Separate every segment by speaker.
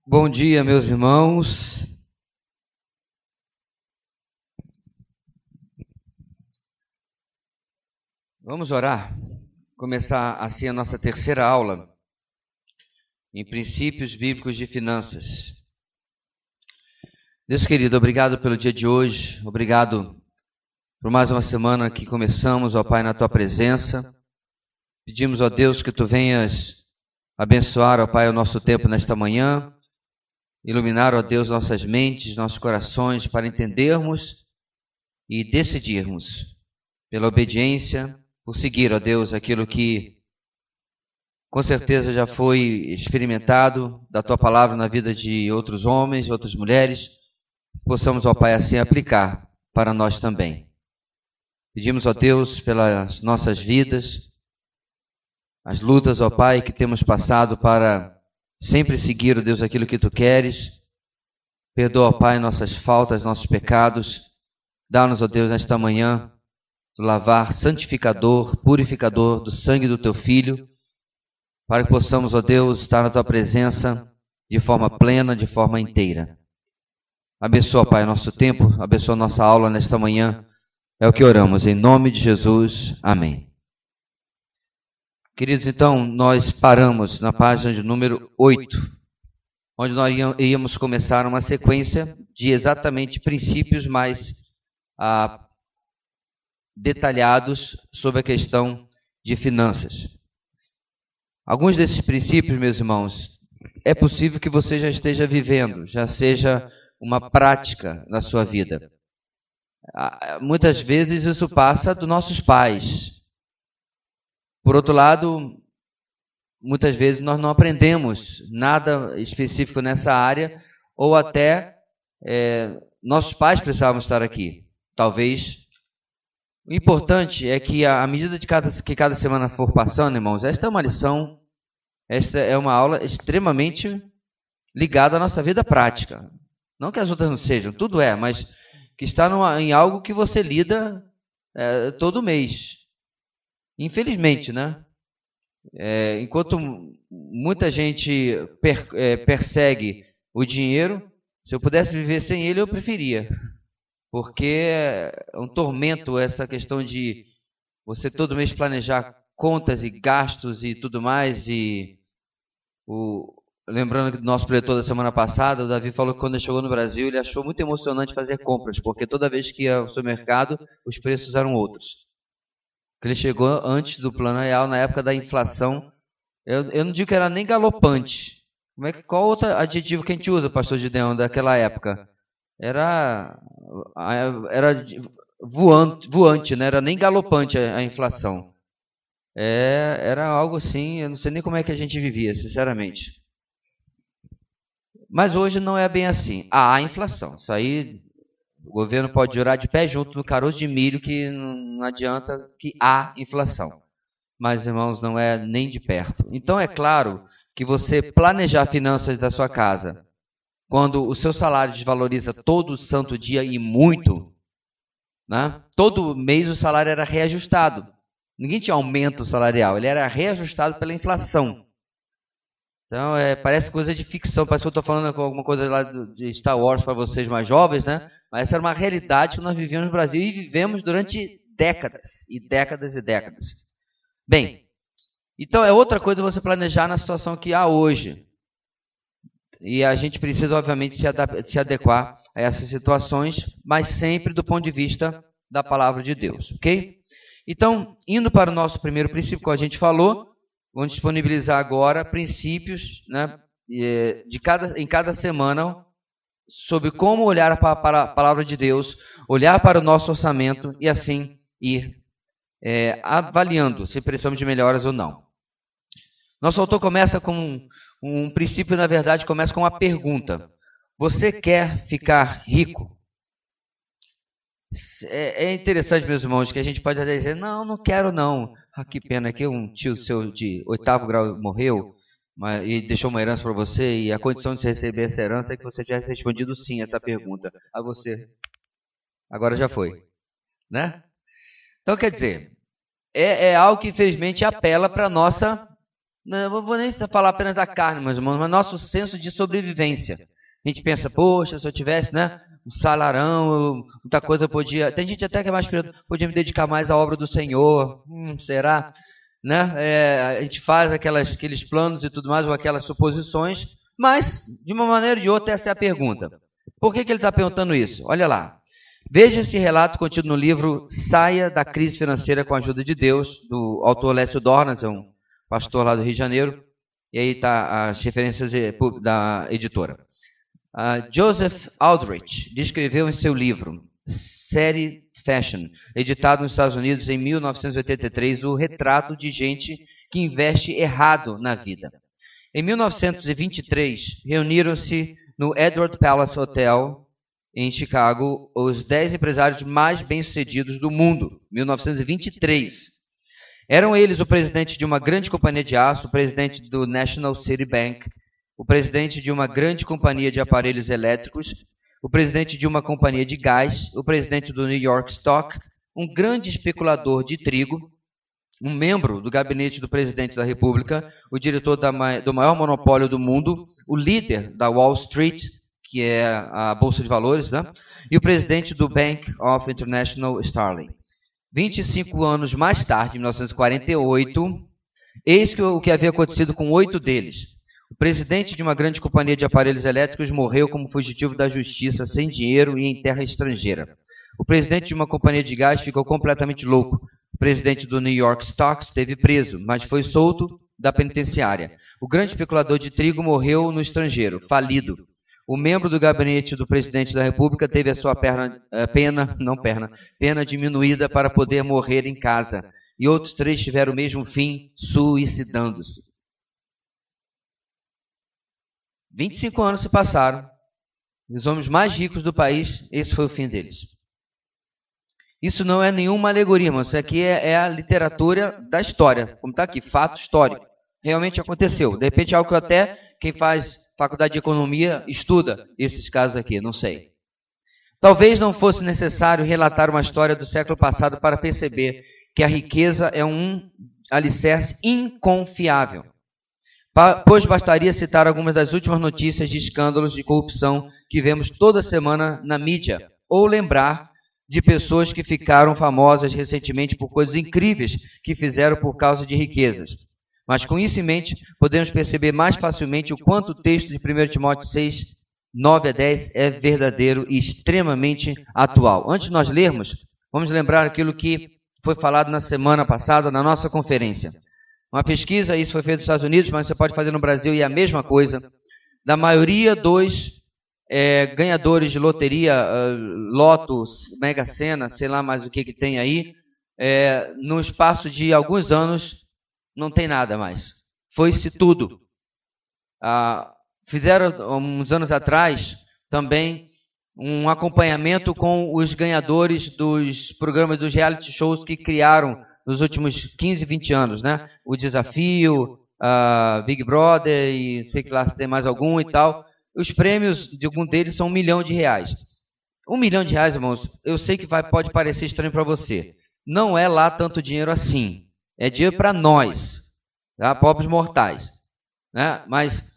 Speaker 1: Bom dia, meus irmãos. Vamos orar. Começar assim a nossa terceira aula em princípios bíblicos de finanças. Deus querido, obrigado pelo dia de hoje. Obrigado por mais uma semana que começamos, ó Pai, na Tua presença. Pedimos, ó Deus, que Tu venhas abençoar, ó Pai, o nosso tempo nesta manhã. Iluminar, ó Deus, nossas mentes, nossos corações, para entendermos e decidirmos pela obediência, por seguir, ó Deus, aquilo que com certeza já foi experimentado da Tua palavra na vida de outros homens, outras mulheres, possamos, ó Pai, assim aplicar para nós também. Pedimos, ó Deus, pelas nossas vidas, as lutas, ó Pai, que temos passado para sempre seguir, ó Deus, aquilo que Tu queres. Perdoa, ó Pai, nossas faltas, nossos pecados. Dá-nos, ó Deus, nesta manhã, o lavar santificador, purificador do sangue do Teu Filho, para que possamos, ó Deus, estar na Tua presença de forma plena, de forma inteira. Abençoa, Pai, nosso tempo, abençoa nossa aula nesta manhã. É o que oramos, em nome de Jesus. Amém. Queridos, então, nós paramos na página de número 8, onde nós íamos começar uma sequência de exatamente princípios mais detalhados sobre a questão de finanças. Alguns desses princípios, meus irmãos, é possível que você já esteja vivendo, já seja uma prática na sua vida. Muitas vezes isso passa dos nossos pais. Por outro lado, muitas vezes nós não aprendemos nada específico nessa área, ou até nossos pais precisavam estar aqui. Talvez. O importante é que, à medida que cada semana for passando, irmãos, esta é uma lição, esta é uma aula extremamente ligada à nossa vida prática. Não que as outras não sejam, tudo é, mas que está em algo que você lida todo mês. Infelizmente, né? Enquanto muita gente persegue o dinheiro, se eu pudesse viver sem ele, eu preferia. Porque é um tormento essa questão de você todo mês planejar contas e gastos e tudo mais. Lembrando que do nosso preletor da semana passada, o Davi falou que quando ele chegou no Brasil, ele achou muito emocionante fazer compras, porque toda vez que ia ao supermercado, os preços eram outros. Ele chegou antes do Plano Real, na época da inflação. Eu não digo que era nem galopante. Qual outro adjetivo que a gente usa, pastor Gideão, daquela época? Era voante, né? Era nem galopante a inflação. Era algo assim, eu não sei nem como é que a gente vivia, sinceramente. Mas hoje não é bem assim. Há inflação. Isso aí, o governo pode jurar de pé junto no caroço de milho que não adianta, que há inflação. Mas, irmãos, não é nem de perto. Então, é claro que você planejar finanças da sua casa, quando o seu salário desvaloriza todo santo dia e muito, né? Todo mês o salário era reajustado. Ninguém tinha aumento salarial, ele era reajustado pela inflação. Então, parece coisa de ficção, parece que eu estou falando com alguma coisa lá de Star Wars para vocês mais jovens, né? Mas essa era uma realidade que nós vivíamos no Brasil e vivemos durante décadas e décadas e décadas. Bem, então é outra coisa você planejar na situação que há hoje. E a gente precisa, obviamente, se adequar a essas situações, mas sempre do ponto de vista da palavra de Deus, ok? Então, indo para o nosso primeiro princípio, como a gente falou, vamos disponibilizar agora princípios, né, em cada semana sobre como olhar para a palavra de Deus, olhar para o nosso orçamento e assim ir avaliando se precisamos de melhoras ou não. Nosso autor começa com um princípio, na verdade, começa com uma pergunta. Você quer ficar rico? É interessante, meus irmãos, que a gente pode até dizer, não quero não. Que pena que um tio seu de 8º grau morreu e deixou uma herança para você, e a condição de você receber essa herança é que você tivesse respondido sim a essa pergunta. A você, agora já foi, né? Então, quer dizer, é algo que infelizmente apela para a nossa não vou nem falar apenas da carne, meus irmãos, mas nosso senso de sobrevivência. A gente pensa, poxa, se eu tivesse, né, um salarão, muita coisa podia... Tem gente até que é mais podia me dedicar mais à obra do Senhor. Será? Né? A gente faz aqueles planos e tudo mais, ou aquelas suposições, mas, de uma maneira ou de outra, essa é a pergunta. Por que ele está perguntando isso? Olha lá. Veja esse relato contido no livro Saia da Crise Financeira com a Ajuda de Deus, do autor Lécio Dornas, é um pastor lá do Rio de Janeiro, e aí está as referências da editora. Joseph Aldrich descreveu em seu livro Série Fashion, editado nos Estados Unidos em 1983, o retrato de gente que investe errado na vida. Em 1923, reuniram-se no Edward Palace Hotel, em Chicago, os 10 empresários mais bem-sucedidos do mundo, 1923. Eram eles o presidente de uma grande companhia de aço, o presidente do National City Bank, o presidente de uma grande companhia de aparelhos elétricos, o presidente de uma companhia de gás, o presidente do New York Stock, um grande especulador de trigo, um membro do gabinete do presidente da República, o diretor do maior monopólio do mundo, o líder da Wall Street, que é a Bolsa de Valores, né? E o presidente do Bank of International Sterling. 25 anos mais tarde, em 1948, eis o que havia acontecido com 8 deles. O presidente de uma grande companhia de aparelhos elétricos morreu como fugitivo da justiça, sem dinheiro e em terra estrangeira. O presidente de uma companhia de gás ficou completamente louco. O presidente do New York Stock esteve preso, mas foi solto da penitenciária. O grande especulador de trigo morreu no estrangeiro, falido. O membro do gabinete do presidente da República teve a sua pena diminuída para poder morrer em casa. E outros 3 tiveram o mesmo fim, suicidando-se. 25 anos se passaram. Os homens mais ricos do país, esse foi o fim deles. Isso não é nenhuma alegoria, irmão. Isso aqui é a literatura da história. Como está aqui, fato histórico. Realmente aconteceu. De repente é algo que até quem faz faculdade de economia estuda esses casos aqui, não sei. Talvez não fosse necessário relatar uma história do século passado para perceber que a riqueza é um alicerce inconfiável. Pois bastaria citar algumas das últimas notícias de escândalos de corrupção que vemos toda semana na mídia, ou lembrar de pessoas que ficaram famosas recentemente por coisas incríveis que fizeram por causa de riquezas. Mas com isso em mente, podemos perceber mais facilmente o quanto o texto de 1 Timóteo 6, 9 a 10 é verdadeiro e extremamente atual. Antes de nós lermos, vamos lembrar aquilo que foi falado na semana passada na nossa conferência. Uma pesquisa, isso foi feito nos Estados Unidos, mas você pode fazer no Brasil e é a mesma coisa. Da maioria dos ganhadores de loteria, loto, Mega Sena, sei lá mais o que tem aí, no espaço de alguns anos, não tem nada mais. Foi-se tudo. Fizeram, uns anos atrás, também um acompanhamento com os ganhadores dos programas dos reality shows que criaram nos últimos 15, 20 anos, né? O Desafio, Big Brother e sei que lá se tem mais algum e tal. Os prêmios de algum deles são R$1 milhão. R$1 milhão, irmãos, eu sei que pode parecer estranho para você. Não é lá tanto dinheiro assim. É dinheiro para nós, tá? Pobres mortais. Né? Mas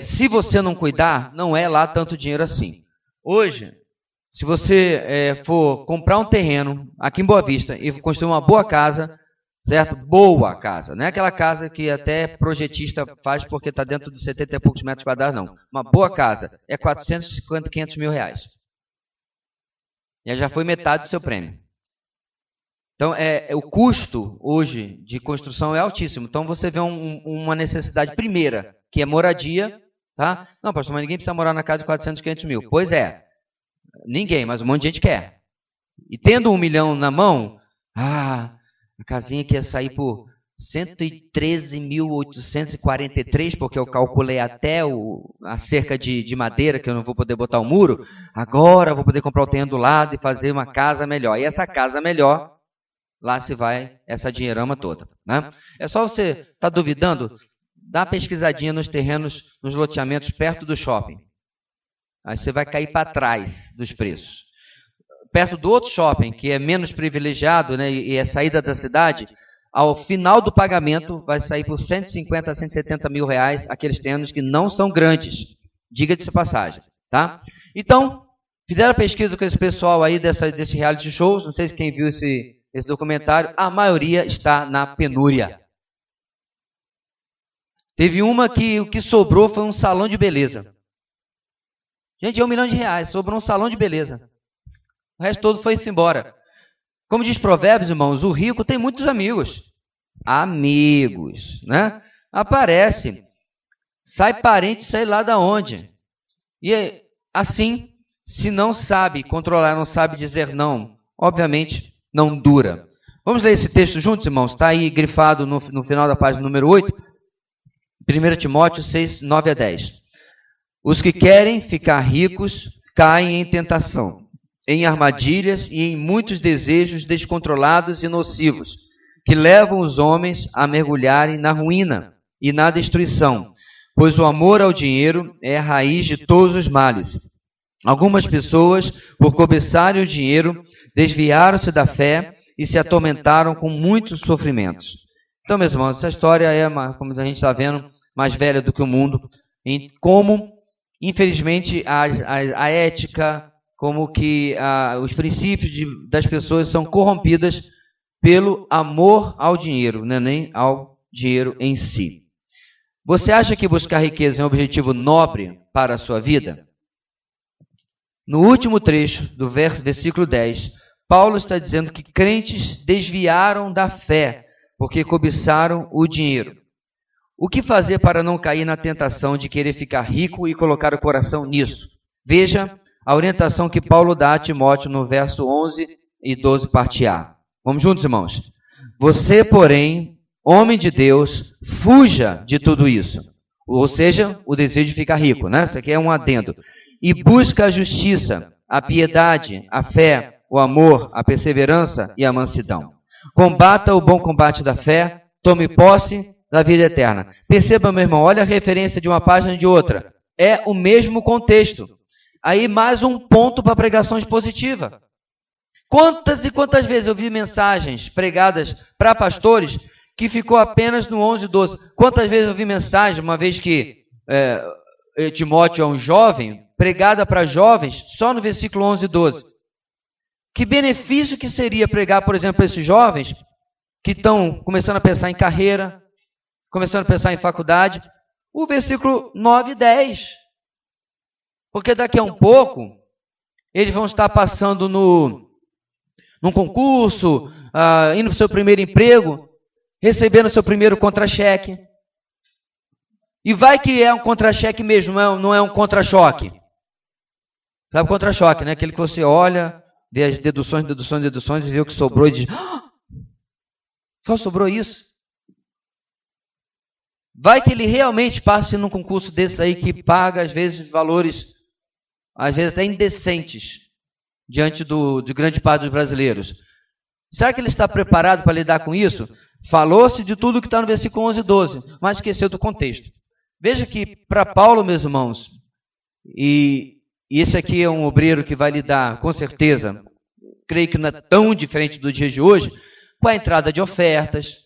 Speaker 1: se você não cuidar, não é lá tanto dinheiro assim. Hoje, se você for comprar um terreno aqui em Boa Vista e construir uma boa casa, certo? Boa casa. Não é aquela casa que até projetista faz porque está dentro de 70 e poucos metros quadrados, não. Uma boa casa é 450, 500 mil reais. E já foi metade do seu prêmio. Então, o custo hoje de construção é altíssimo. Então, você vê uma necessidade primeira, que é moradia. Tá? Não, pastor, mas ninguém precisa morar na casa de 400, 500 mil. Pois é. Ninguém, mas um monte de gente quer. E tendo R$1 milhão na mão, a casinha que ia sair por 113.843, porque eu calculei até a cerca de madeira, que eu não vou poder botar o muro, agora eu vou poder comprar o terreno do lado e fazer uma casa melhor. E essa casa melhor, lá se vai essa dinheirama toda. Né? É só você estar duvidando, dá uma pesquisadinha nos terrenos, nos loteamentos perto do shopping. Aí você vai cair para trás dos preços. Perto do outro shopping, que é menos privilegiado, né, e é saída da cidade, ao final do pagamento, vai sair por 150 a 170 mil reais aqueles terrenos que não são grandes. Diga-se passagem, tá? Então, fizeram a pesquisa com esse pessoal aí desse reality shows, não sei se quem viu esse documentário, a maioria está na penúria. Teve uma que o que sobrou foi um salão de beleza. Gente, é R$1 milhão, sobrou um salão de beleza. O resto todo foi-se embora. Como diz Provérbios, irmãos, o rico tem muitos amigos. Amigos, né? Aparece. Sai parente, sei lá da onde. E assim, se não sabe controlar, não sabe dizer não, obviamente não dura. Vamos ler esse texto juntos, irmãos? Está aí grifado no final da página número 8. 1 Timóteo 6, 9 a 10. Os que querem ficar ricos caem em tentação, em armadilhas e em muitos desejos descontrolados e nocivos, que levam os homens a mergulharem na ruína e na destruição, pois o amor ao dinheiro é a raiz de todos os males. Algumas pessoas, por cobiçarem o dinheiro, desviaram-se da fé e se atormentaram com muitos sofrimentos. Então, meus irmãos, essa história é, como a gente está vendo, mais velha do que o mundo, em como, infelizmente, a ética, como que os princípios das pessoas são corrompidas pelo amor ao dinheiro, não é nem ao dinheiro em si. Você acha que buscar riqueza é um objetivo nobre para a sua vida? No último trecho do versículo 10, Paulo está dizendo que crentes desviaram da fé porque cobiçaram o dinheiro. O que fazer para não cair na tentação de querer ficar rico e colocar o coração nisso? Veja a orientação que Paulo dá a Timóteo no verso 11 e 12, parte A. Vamos juntos, irmãos? Você, porém, homem de Deus, fuja de tudo isso. Ou seja, o desejo de ficar rico, né? Isso aqui é um adendo. E busca a justiça, a piedade, a fé, o amor, a perseverança e a mansidão. Combata o bom combate da fé, tome posse da vida eterna. Perceba, meu irmão, olha a referência de uma página e de outra. É o mesmo contexto. Aí mais um ponto para a pregação expositiva. Quantas e quantas vezes eu vi mensagens pregadas para pastores que ficou apenas no 11 e 12. Quantas vezes eu vi mensagem, uma vez que Timóteo é um jovem, pregada para jovens, só no versículo 11 e 12. Que benefício que seria pregar, por exemplo, para esses jovens que estão começando a pensar em carreira, começando a pensar em faculdade, o versículo 9 e 10. Porque daqui a um pouco, eles vão estar passando num concurso, indo para o seu primeiro emprego, recebendo o seu primeiro contra-cheque. E vai que é um contra-cheque mesmo, não é um contra-choque. Sabe o contra-choque, né? Aquele que você olha, vê as deduções, e vê o que sobrou e diz, só sobrou isso? Vai que ele realmente passe num concurso desse aí que paga, às vezes, valores, às vezes até indecentes, diante de grande parte dos brasileiros. Será que ele está preparado para lidar com isso? Falou-se de tudo que está no versículo 11 e 12, mas esqueceu do contexto. Veja que para Paulo, meus irmãos, e esse aqui é um obreiro que vai lidar, com certeza, creio que não é tão diferente do dia de hoje, com a entrada de ofertas,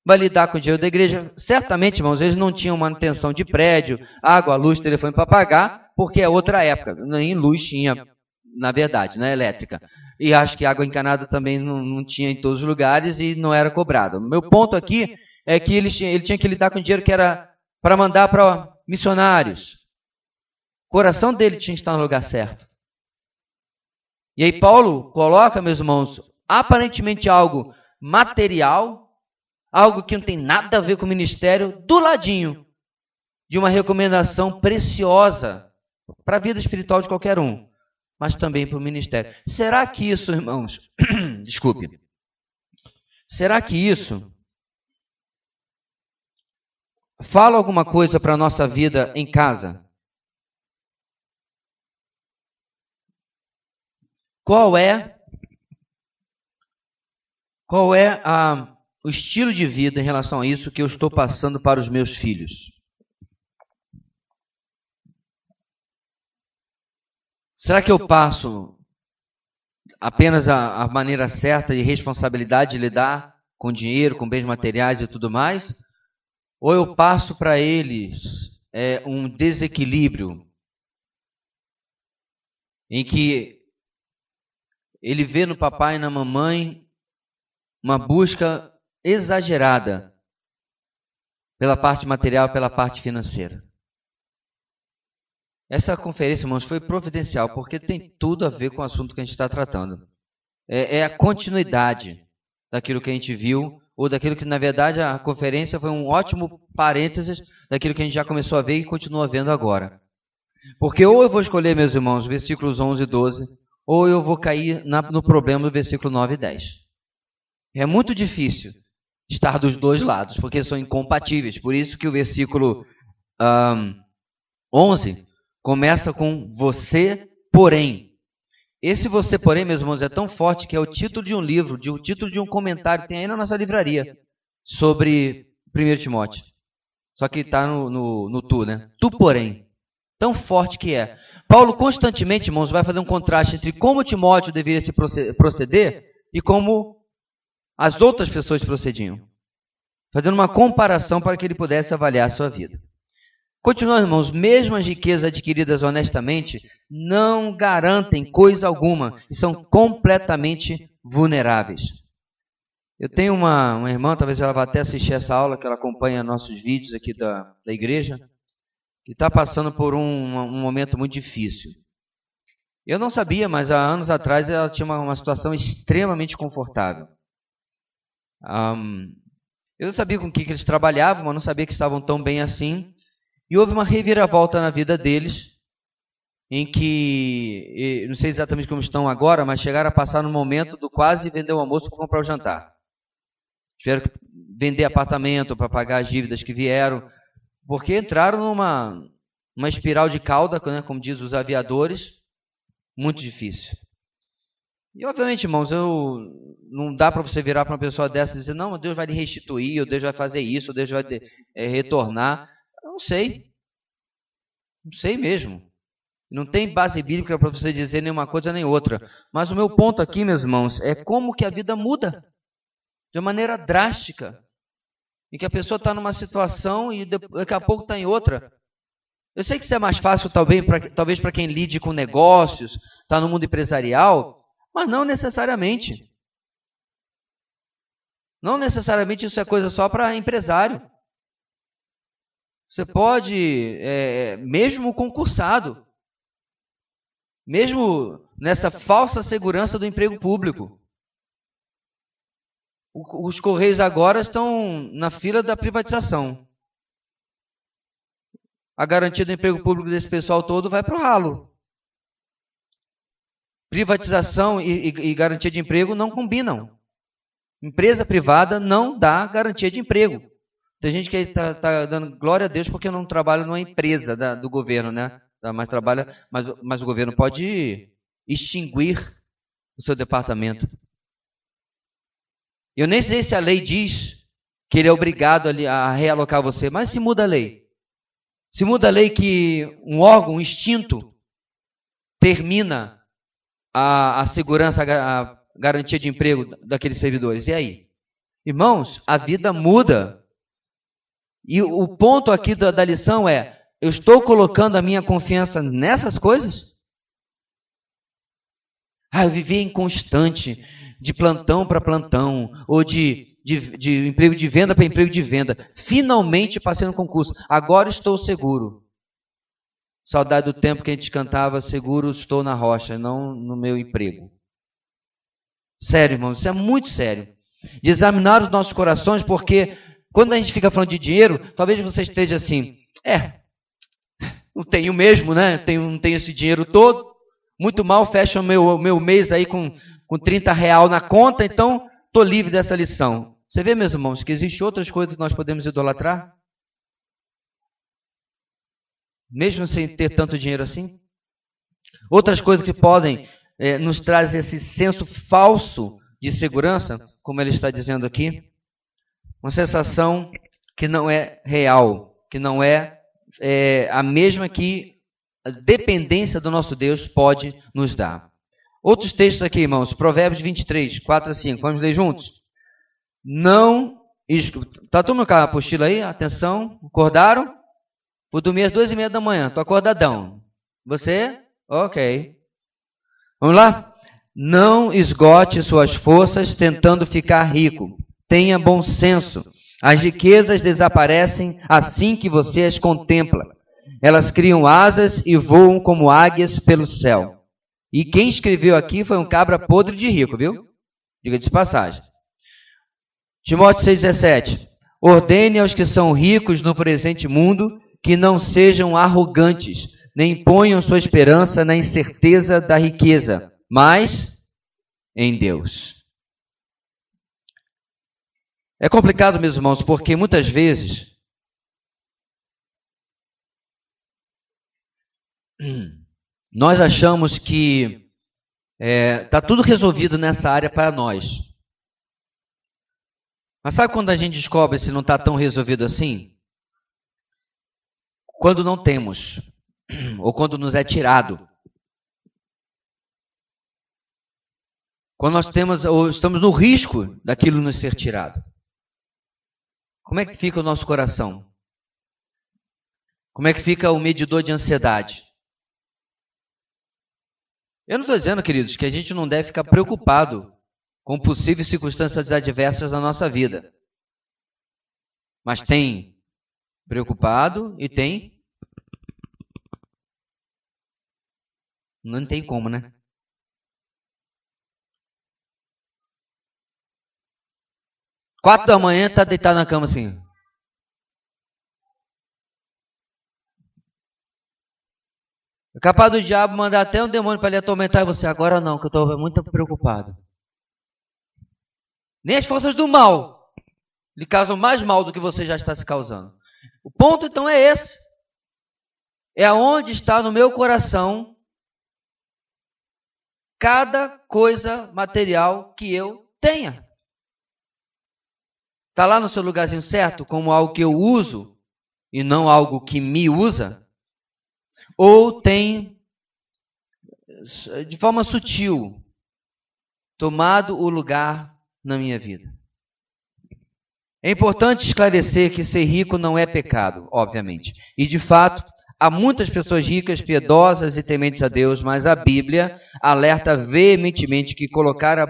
Speaker 1: vai lidar com o dinheiro da igreja. Certamente, irmãos, eles não tinham manutenção de prédio, água, luz, telefone para pagar, porque é outra época. Nem luz tinha, na verdade, né, elétrica. E acho que água encanada também não tinha em todos os lugares e não era cobrada. O meu ponto aqui é que ele tinha que lidar com dinheiro que era para mandar para missionários. O coração dele tinha que estar no lugar certo. E aí Paulo coloca, meus irmãos, aparentemente algo material, algo que não tem nada a ver com o ministério, do ladinho de uma recomendação preciosa para a vida espiritual de qualquer um, mas também para o ministério. Será que isso, irmãos, desculpe, será que isso fala alguma coisa para a nossa vida em casa? Qual é o estilo de vida em relação a isso que eu estou passando para os meus filhos? Será que eu passo apenas a maneira certa de responsabilidade de lidar com dinheiro, com bens materiais e tudo mais, ou eu passo para eles um desequilíbrio em que ele vê no papai e na mamãe uma busca exagerada pela parte material, pela parte financeira. Essa conferência, irmãos, foi providencial, porque tem tudo a ver com o assunto que a gente está tratando. É a continuidade daquilo que a gente viu, ou daquilo que, na verdade, a conferência foi um ótimo parênteses daquilo que a gente já começou a ver e continua vendo agora. Porque ou eu vou escolher, meus irmãos, versículos 11 e 12, ou eu vou cair no problema do versículo 9 e 10. É muito difícil estar dos dois lados, porque são incompatíveis. Por isso que o versículo 11 começa com você, porém. Esse você, porém, meus irmãos, é tão forte que é o título de um livro, o título de um comentário que tem aí na nossa livraria sobre 1 Timóteo. Só que está no tu, né? Tu, porém. Tão forte que é. Paulo constantemente, irmãos, vai fazer um contraste entre como Timóteo deveria se proceder e como as outras pessoas procediam. Fazendo uma comparação para que ele pudesse avaliar a sua vida. Continuando, irmãos, mesmo as riquezas adquiridas honestamente não garantem coisa alguma e são completamente vulneráveis. Eu tenho uma irmã, talvez ela vá até assistir essa aula, que ela acompanha nossos vídeos aqui da igreja, que está passando por um momento muito difícil. Eu não sabia, mas há anos atrás ela tinha uma situação extremamente confortável. Eu não sabia com que eles trabalhavam, mas não sabia que estavam tão bem assim. E houve uma reviravolta na vida deles, em que, não sei exatamente como estão agora, mas chegaram a passar no momento do quase vender o almoço para comprar o jantar. Tiveram que vender apartamento para pagar as dívidas que vieram, porque entraram numa espiral de cauda, né, como diz os aviadores, muito difícil. E obviamente, irmãos, não dá para você virar para uma pessoa dessa e dizer, não, Deus vai lhe restituir, ou Deus vai fazer isso, ou Deus vai retornar. Eu não sei. Não sei mesmo. Não tem base bíblica para você dizer nenhuma coisa nem outra. Mas o meu ponto aqui, meus irmãos, é como que a vida muda de uma maneira drástica. Em que a pessoa está numa situação e daqui a pouco está em outra. Eu sei que isso é mais fácil talvez para quem lide com negócios, está no mundo empresarial, mas não necessariamente. Não necessariamente isso é coisa só para empresário. Você pode, mesmo concursado, mesmo nessa falsa segurança do emprego público. Os Correios agora estão na fila da privatização. A garantia do emprego público desse pessoal todo vai para o ralo. Privatização e garantia de emprego não combinam. Empresa privada não dá garantia de emprego. Tem gente que está dando glória a Deus porque não trabalha numa empresa do governo, né? Mas o governo pode extinguir o seu departamento. Eu nem sei se a lei diz que ele é obrigado a realocar você, mas se muda a lei. Se muda a lei que um órgão extinto termina a segurança, a garantia de emprego daqueles servidores. E aí? Irmãos, a vida muda. E o ponto aqui da lição é, eu estou colocando a minha confiança nessas coisas? Eu vivi inconstante, de plantão para plantão, ou de emprego de venda para emprego de venda. Finalmente passei no concurso, agora estou seguro. Saudade do tempo que a gente cantava, seguro estou na rocha, não no meu emprego. Sério, irmãos, isso é muito sério. De examinar os nossos corações, porque quando a gente fica falando de dinheiro, talvez você esteja assim, não tenho mesmo, né? Não tenho esse dinheiro todo. Muito mal fecha o meu mês aí com R$30 na conta, então estou livre dessa lição. Você vê, meus irmãos, que existem outras coisas que nós podemos idolatrar? Mesmo sem ter tanto dinheiro assim? Outras coisas que podem nos trazer esse senso falso de segurança, como ele está dizendo aqui. Uma sensação que não é real, que não é a mesma que a dependência do nosso Deus pode nos dar. Outros textos aqui, irmãos. Provérbios 23, 4 a 5. Vamos ler juntos? Não... Tá todo mundo com a apostila aí? Atenção. Acordaram? Vou dormir às 2h30 da manhã. Tô acordadão. Você? Ok. Vamos lá? Não esgote suas forças tentando ficar rico. Tenha bom senso. As riquezas desaparecem assim que você as contempla. Elas criam asas e voam como águias pelo céu. E quem escreveu aqui foi um cabra podre de rico, viu? Diga de passagem. Timóteo 6,17. Ordene aos que são ricos no presente mundo que não sejam arrogantes, nem ponham sua esperança na incerteza da riqueza, mas em Deus. É complicado, meus irmãos, porque muitas vezes nós achamos que está tudo resolvido nessa área para nós. Mas sabe quando a gente descobre se não está tão resolvido assim? Quando não temos, ou quando nos é tirado. Quando nós temos, ou estamos no risco daquilo nos ser tirado. Como é que fica o nosso coração? Como é que fica o medidor de ansiedade? Eu não estou dizendo, queridos, que a gente não deve ficar preocupado com possíveis circunstâncias adversas na nossa vida. Mas tem preocupado e tem... Não tem como, né? Quatro da manhã, está deitado na cama assim. É capaz do diabo mandar até um demônio para lhe atormentar você. Agora não, que eu estou muito preocupado. Nem as forças do mal lhe causam mais mal do que você já está se causando. O ponto então é esse. É aonde está no meu coração cada coisa material que eu tenha. Está lá no seu lugarzinho certo, como algo que eu uso e não algo que me usa? Ou tem, de forma sutil, tomado o lugar na minha vida? É importante esclarecer que ser rico não é pecado, obviamente. E, de fato, há muitas pessoas ricas, piedosas e tementes a Deus, mas a Bíblia alerta veementemente que colocar,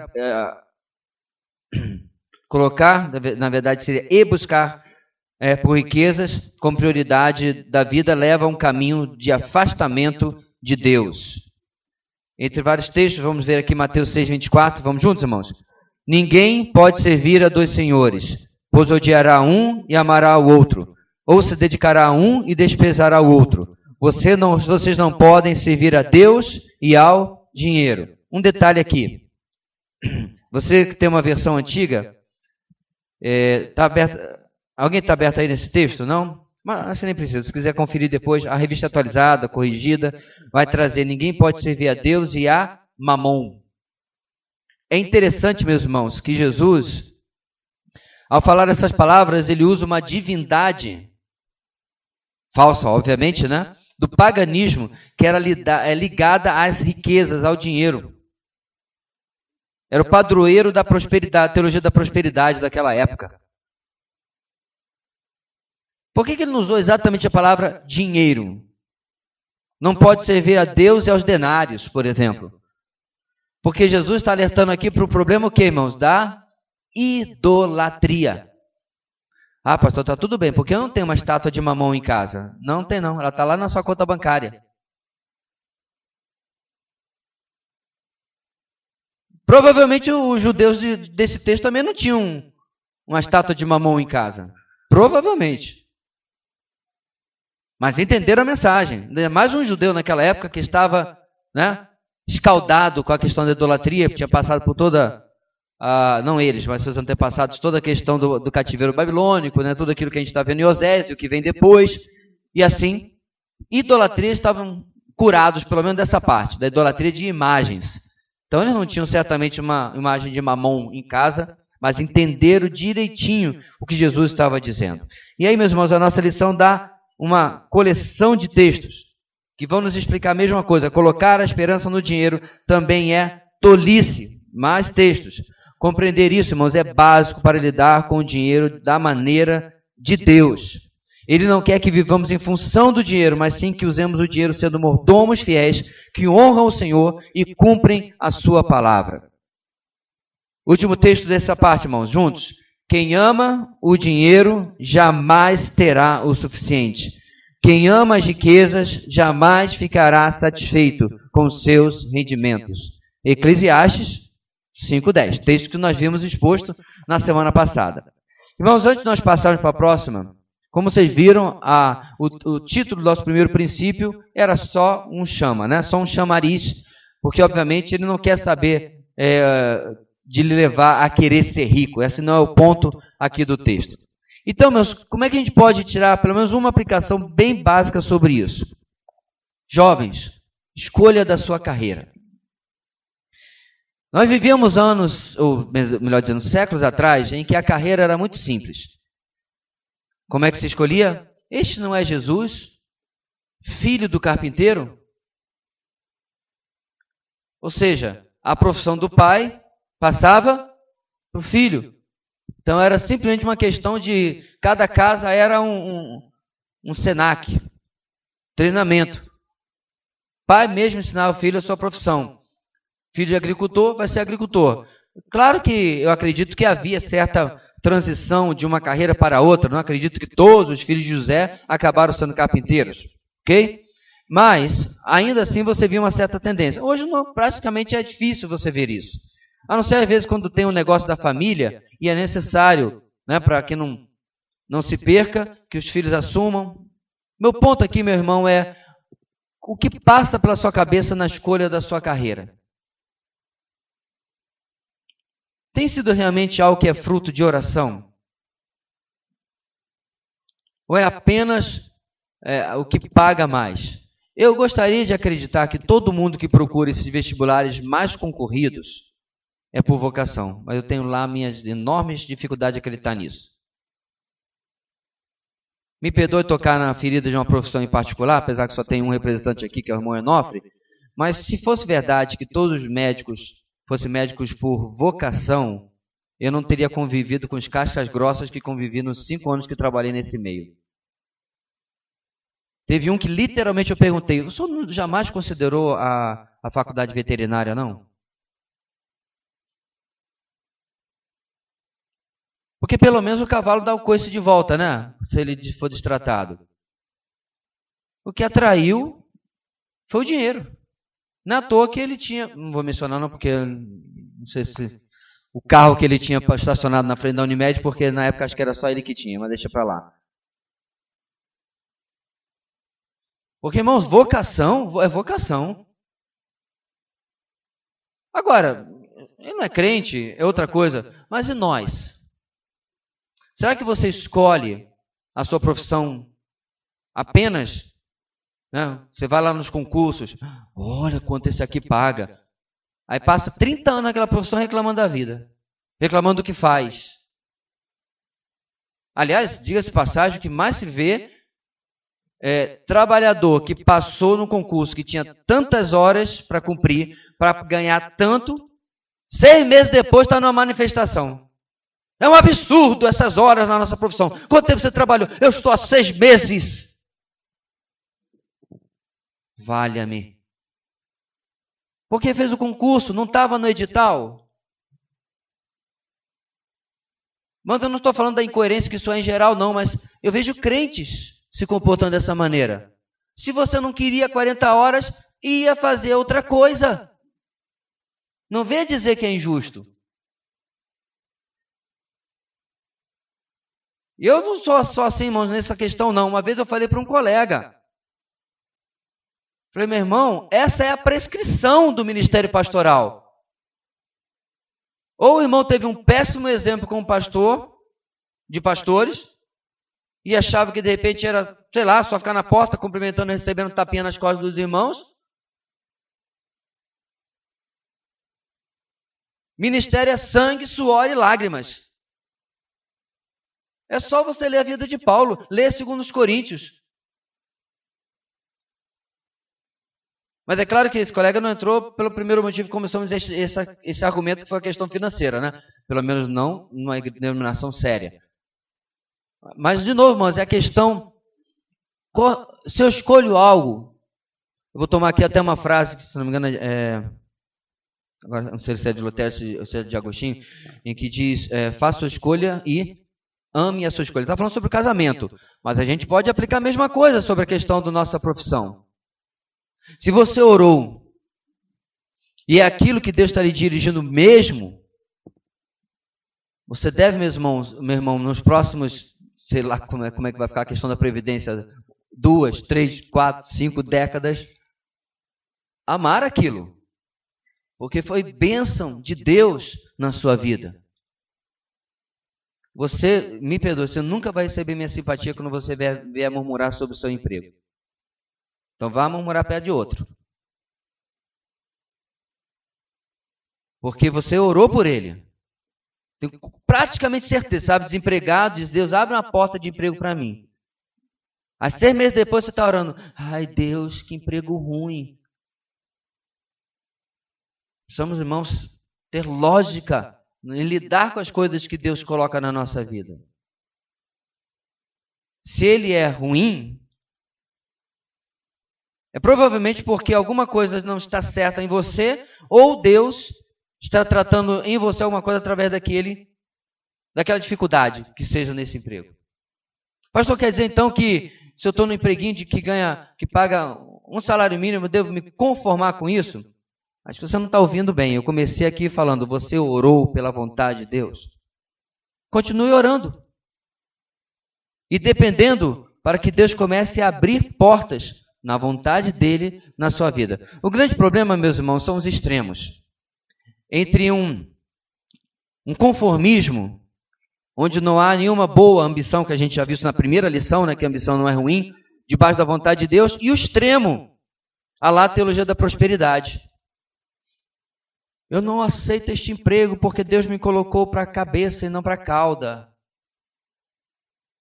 Speaker 1: na verdade, seria buscar por riquezas como prioridade da vida leva a um caminho de afastamento de Deus. Entre vários textos, vamos ver aqui Mateus 6,24. Vamos juntos, irmãos? Ninguém pode servir a dois senhores, pois odiará um e amará o outro, ou se dedicará a um e desprezará o outro. Vocês não podem servir a Deus e ao dinheiro. Um detalhe aqui. Você que tem uma versão antiga, tá aberto, alguém está aberto aí nesse texto? Não? Mas acho que nem precisa. Se quiser conferir depois, a revista atualizada, corrigida, vai trazer: ninguém pode servir a Deus e a Mamon. É interessante, meus irmãos, que Jesus, ao falar essas palavras, ele usa uma divindade falsa, obviamente, né? Do paganismo, que era ligada às riquezas, ao dinheiro. Era o padroeiro da prosperidade, teologia da prosperidade daquela época. Por que ele não usou exatamente a palavra dinheiro? Não pode servir a Deus e aos denários, por exemplo. Porque Jesus está alertando aqui para o problema o quê, irmãos? Da idolatria. Ah, pastor, está tudo bem, porque eu não tenho uma estátua de Mamon em casa. Não tem não, ela está lá na sua conta bancária. Provavelmente os judeus desse texto também não tinham uma estátua de Mamon em casa. Provavelmente. Mas entenderam a mensagem. Mais um judeu naquela época que estava, né, escaldado com a questão da idolatria, que tinha passado por toda, não eles, mas seus antepassados, toda a questão do cativeiro babilônico, né, tudo aquilo que a gente está vendo em Osésio, que vem depois, e assim, idolatria, estavam curados, pelo menos dessa parte, da idolatria de imagens. Então eles não tinham certamente uma imagem de Mamon em casa, mas entenderam direitinho o que Jesus estava dizendo. E aí, meus irmãos, a nossa lição dá uma coleção de textos que vão nos explicar a mesma coisa. Colocar a esperança no dinheiro também é tolice. Mais textos. Compreender isso, irmãos, é básico para lidar com o dinheiro da maneira de Deus. Ele não quer que vivamos em função do dinheiro, mas sim que usemos o dinheiro sendo mordomos fiéis, que honram o Senhor e cumprem a sua palavra. Último texto dessa parte, irmãos, juntos. Quem ama o dinheiro jamais terá o suficiente. Quem ama as riquezas jamais ficará satisfeito com seus rendimentos. Eclesiastes 5:10, texto que nós vimos exposto na semana passada. Irmãos, antes de nós passarmos para a próxima, como vocês viram, o título do nosso primeiro princípio era só um chama, né? Só um chamariz, porque obviamente ele não quer saber de lhe levar a querer ser rico. Esse não é o ponto aqui do texto. Então, meus, como é que a gente pode tirar pelo menos uma aplicação bem básica sobre isso? Jovens, escolha da sua carreira. Nós vivíamos anos, ou melhor dizendo, séculos atrás, em que a carreira era muito simples. Como é que se escolhia? Este não é Jesus, filho do carpinteiro? Ou seja, a profissão do pai passava para o filho. Então era simplesmente uma questão de cada casa era um SENAC, treinamento. Pai mesmo ensinava o filho a sua profissão. Filho de agricultor vai ser agricultor. Claro que eu acredito que havia certa transição de uma carreira para outra. Não acredito que todos os filhos de José acabaram sendo carpinteiros, ok? Mas ainda assim você via uma certa tendência. Hoje praticamente é difícil você ver isso. A não ser às vezes quando tem um negócio da família e é necessário, né, para que não se perca, que os filhos assumam. Meu ponto aqui, meu irmão, é o que passa pela sua cabeça na escolha da sua carreira. Tem sido realmente algo que é fruto de oração? Ou é apenas o que paga mais? Eu gostaria de acreditar que todo mundo que procura esses vestibulares mais concorridos é por vocação, mas eu tenho lá minhas enormes dificuldades de acreditar nisso. Me perdoe tocar na ferida de uma profissão em particular, apesar que só tem um representante aqui, que é o irmão Enofre, mas se fosse verdade que todos os médicos fossem médicos por vocação, eu não teria convivido com os cascas grossas que convivi nos 5 anos que trabalhei nesse meio. Teve um que literalmente eu perguntei, o senhor jamais considerou a faculdade veterinária, não? Porque pelo menos o cavalo dá o coice de volta, né? Se ele for destratado. O que atraiu foi o dinheiro. Não é à toa que ele tinha, não vou mencionar não, porque não sei se o carro que ele tinha estacionado na frente da Unimed, porque na época acho que era só ele que tinha, mas deixa para lá. Porque, irmãos, vocação é vocação. Agora, ele não é crente, é outra coisa, mas e nós? Será que você escolhe a sua profissão apenas, né? Você vai lá nos concursos, olha quanto esse aqui paga. Aí passa 30 anos naquela profissão reclamando da vida, reclamando do que faz. Aliás, diga-se de passagem, o que mais se vê é trabalhador que passou no concurso, que tinha tantas horas para cumprir, para ganhar tanto, 6 meses depois está numa manifestação. É um absurdo essas horas na nossa profissão. Quanto tempo você trabalhou? Eu estou há 6 meses. Valha-me. Porque fez o concurso, não estava no edital. Mas eu não estou falando da incoerência que isso é em geral, não, mas eu vejo crentes se comportando dessa maneira. Se você não queria 40 horas, ia fazer outra coisa. Não venha dizer que é injusto. Eu não sou só assim, irmãos, nessa questão, não. Uma vez eu falei para um colega. Falei, meu irmão, essa é a prescrição do ministério pastoral. Ou o irmão teve um péssimo exemplo como pastor, de pastores, e achava que de repente era, sei lá, só ficar na porta, cumprimentando e recebendo tapinha nas costas dos irmãos. Ministério é sangue, suor e lágrimas. É só você ler a vida de Paulo, ler 2 Coríntios. Mas é claro que esse colega não entrou pelo primeiro motivo que começamos esse argumento, que foi a questão financeira, né? Pelo menos não numa denominação séria. Mas, de novo, irmãos, é a questão, se eu escolho algo, eu vou tomar aqui até uma frase, que se não me engano agora não sei se é de Lutero ou se é de Agostinho, em que diz, faça a sua escolha e ame a sua escolha. Está falando sobre o casamento, mas a gente pode aplicar a mesma coisa sobre a questão da nossa profissão. Se você orou e é aquilo que Deus está lhe dirigindo mesmo, você deve, meu irmão, nos próximos, sei lá como é que vai ficar a questão da previdência, 2, 3, 4, 5 décadas, amar aquilo. Porque foi bênção de Deus na sua vida. Você, me perdoe, você nunca vai receber minha simpatia quando você vier murmurar sobre o seu emprego. Então vá murmurar perto de outro. Porque você orou por ele. Tenho praticamente certeza, sabe, desempregado, diz, Deus, abre uma porta de emprego para mim. Aí 6 meses depois você está orando, ai Deus, que emprego ruim. Precisamos, irmãos, ter lógica em lidar com as coisas que Deus coloca na nossa vida. Se ele é ruim, é provavelmente porque alguma coisa não está certa em você, ou Deus está tratando em você alguma coisa através daquela dificuldade que seja nesse emprego. Pastor, quer dizer então que se eu estou no empreguinho que paga um salário mínimo, eu devo me conformar com isso? Acho que você não está ouvindo bem. Eu comecei aqui falando, você orou pela vontade de Deus? Continue orando. E dependendo para que Deus comece a abrir portas na vontade dele na sua vida. O grande problema, meus irmãos, são os extremos. Entre um conformismo, onde não há nenhuma boa ambição, que a gente já viu isso na primeira lição, né, que a ambição não é ruim, debaixo da vontade de Deus, e o extremo, a teologia da prosperidade. Eu não aceito este emprego porque Deus me colocou para a cabeça e não para a cauda.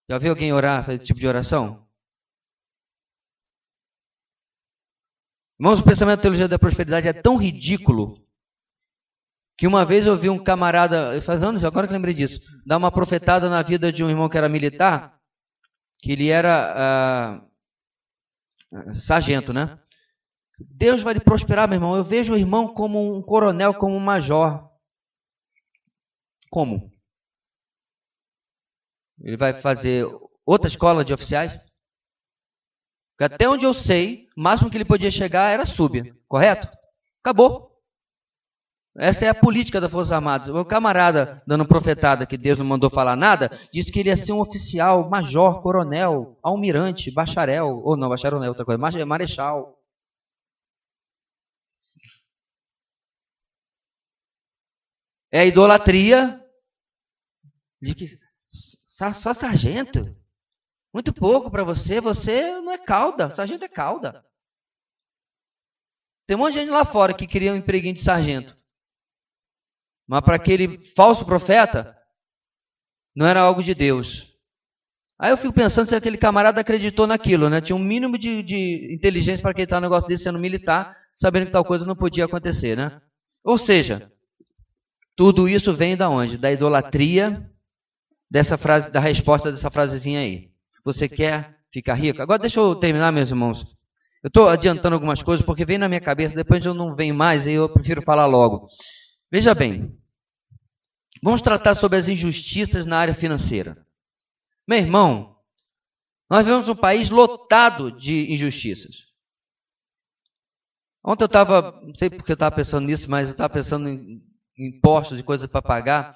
Speaker 1: Já viu alguém orar, fazer esse tipo de oração? Irmãos, o pensamento da teologia da prosperidade é tão ridículo que uma vez eu vi um camarada, faz anos, agora que lembrei disso, dar uma profetada na vida de um irmão que era militar, que ele era sargento, né? Deus vai lhe prosperar, meu irmão. Eu vejo o irmão como um coronel, como um major. Como? Ele vai fazer outra escola de oficiais? Porque até onde eu sei, o máximo que ele podia chegar era sub, correto? Acabou. Essa é a política das Forças Armadas. O camarada, dando profetada que Deus não mandou falar nada, disse que ele ia ser um oficial, major, coronel, almirante, bacharel. Ou não, bacharel não é outra coisa, marechal. É a idolatria de que só sargento. Muito pouco para você. Você não é cauda. Sargento é cauda. Tem um monte de gente lá fora que queria um empreguinho de sargento. Mas para aquele falso profeta, não era algo de Deus. Aí eu fico pensando se aquele camarada acreditou naquilo, né? Tinha um mínimo de inteligência para acreditar no negócio desse sendo militar, sabendo que tal coisa não podia acontecer, né? Ou seja, tudo isso vem da onde? Da idolatria dessa frase, da resposta dessa frasezinha aí. Você quer ficar rico? Agora deixa eu terminar, meus irmãos. Eu estou adiantando algumas coisas porque vem na minha cabeça, depois eu não venho mais e eu prefiro falar logo. Veja bem, vamos tratar sobre as injustiças na área financeira. Meu irmão, nós vivemos um país lotado de injustiças. Ontem eu estava, não sei porque eu estava pensando nisso, mas eu estava pensando em impostos e coisas para pagar,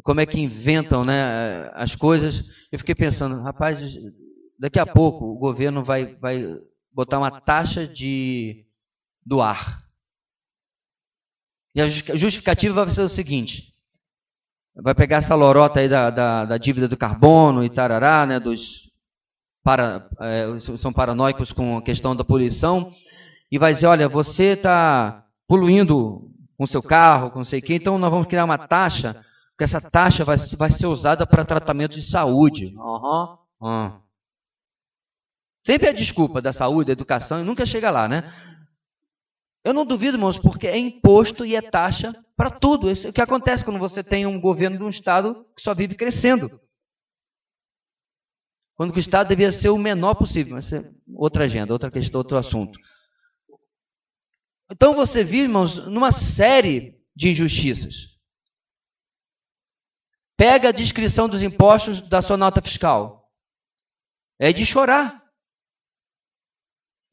Speaker 1: como é que inventam, né, as coisas. Eu fiquei pensando, rapaz, daqui a pouco o governo vai botar uma taxa do ar. E a justificativa vai ser o seguinte, vai pegar essa lorota aí da dívida do carbono e tarará, né, são paranoicos com a questão da poluição, e vai dizer, olha, você está poluindo com seu carro, com não sei o quê, então nós vamos criar uma taxa, porque essa taxa vai ser usada para tratamento de saúde. Sempre a desculpa da saúde, da educação, e nunca chega lá, né? Eu não duvido, irmãos, porque é imposto e é taxa para tudo. Isso é o que acontece quando você tem um governo de um Estado que só vive crescendo. Quando o Estado deveria ser o menor possível. Mas é outra agenda, outra questão, outro assunto. Então você vive, irmãos, numa série de injustiças. Pega a descrição dos impostos da sua nota fiscal. É de chorar.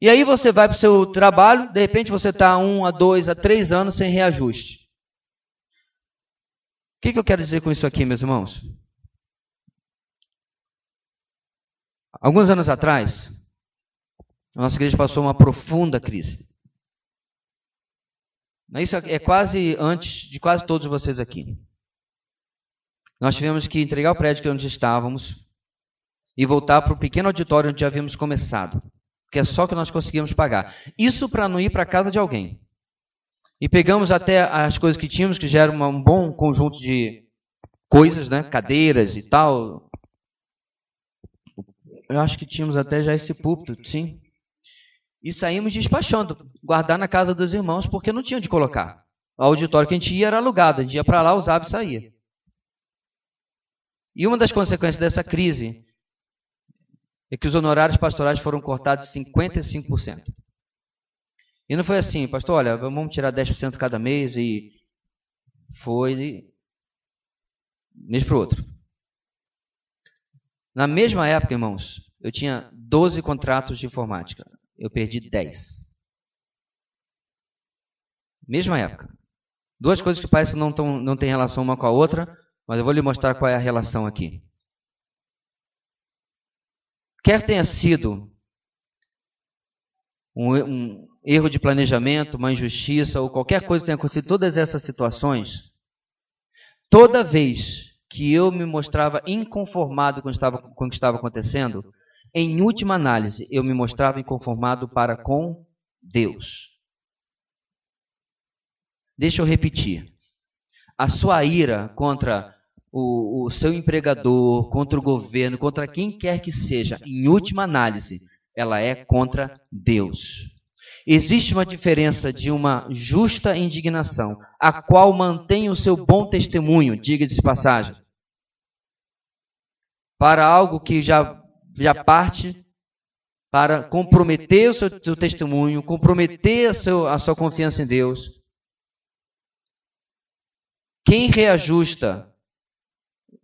Speaker 1: E aí você vai para o seu trabalho, de repente você está 1 a 2 a 3 anos sem reajuste. O que eu quero dizer com isso aqui, meus irmãos? Alguns anos atrás, a nossa igreja passou uma profunda crise. Isso é quase antes de quase todos vocês aqui. Nós tivemos que entregar o prédio onde estávamos e voltar para o pequeno auditório onde já havíamos começado. Que é só que nós conseguimos pagar. Isso para não ir para a casa de alguém. E pegamos até as coisas que tínhamos, que já era um bom conjunto de coisas, né? Cadeiras e tal. Eu acho que tínhamos até já esse púlpito, sim. E saímos despachando, guardar na casa dos irmãos, porque não tinha onde colocar. O auditório que a gente ia era alugado, a gente ia para lá, usava e saía. E uma das consequências dessa crise é que os honorários pastorais foram cortados 55%. E não foi assim, pastor, olha, vamos tirar 10% cada mês e foi mês para o outro. Na mesma época, irmãos, eu tinha 12 contratos de informática. Eu perdi 10. Mesma época. Duas coisas que parecem não têm relação uma com a outra, mas eu vou lhe mostrar qual é a relação aqui. Quer tenha sido um erro de planejamento, uma injustiça ou qualquer coisa que tenha acontecido, todas essas situações, toda vez que eu me mostrava inconformado com o que estava acontecendo, em última análise, eu me mostrava inconformado para com Deus. Deixa eu repetir. A sua ira contra o seu empregador, contra o governo, contra quem quer que seja, em última análise, ela é contra Deus. Existe uma diferença de uma justa indignação, a qual mantém o seu bom testemunho, diga-se de passagem, para algo que já parte para comprometer o seu testemunho, comprometer a sua confiança em Deus. Quem reajusta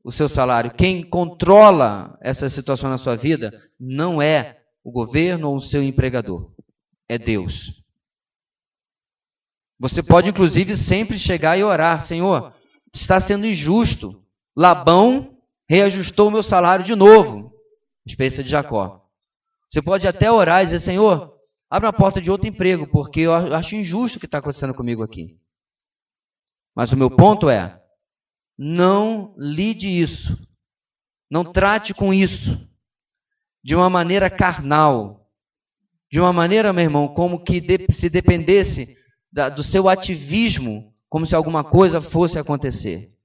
Speaker 1: o seu salário, quem controla essa situação na sua vida, não é o governo ou o seu empregador, é Deus. Você pode, inclusive, sempre chegar e orar, Senhor, está sendo injusto. Labão reajustou o meu salário de novo. Experiência de Jacó. Você pode até orar e dizer, Senhor, abre a porta de outro emprego, porque eu acho injusto o que está acontecendo comigo aqui. Mas o meu ponto é, não lide isso, não trate com isso de uma maneira carnal, de uma maneira, meu irmão, como que se dependesse do seu ativismo, como se alguma coisa fosse acontecer.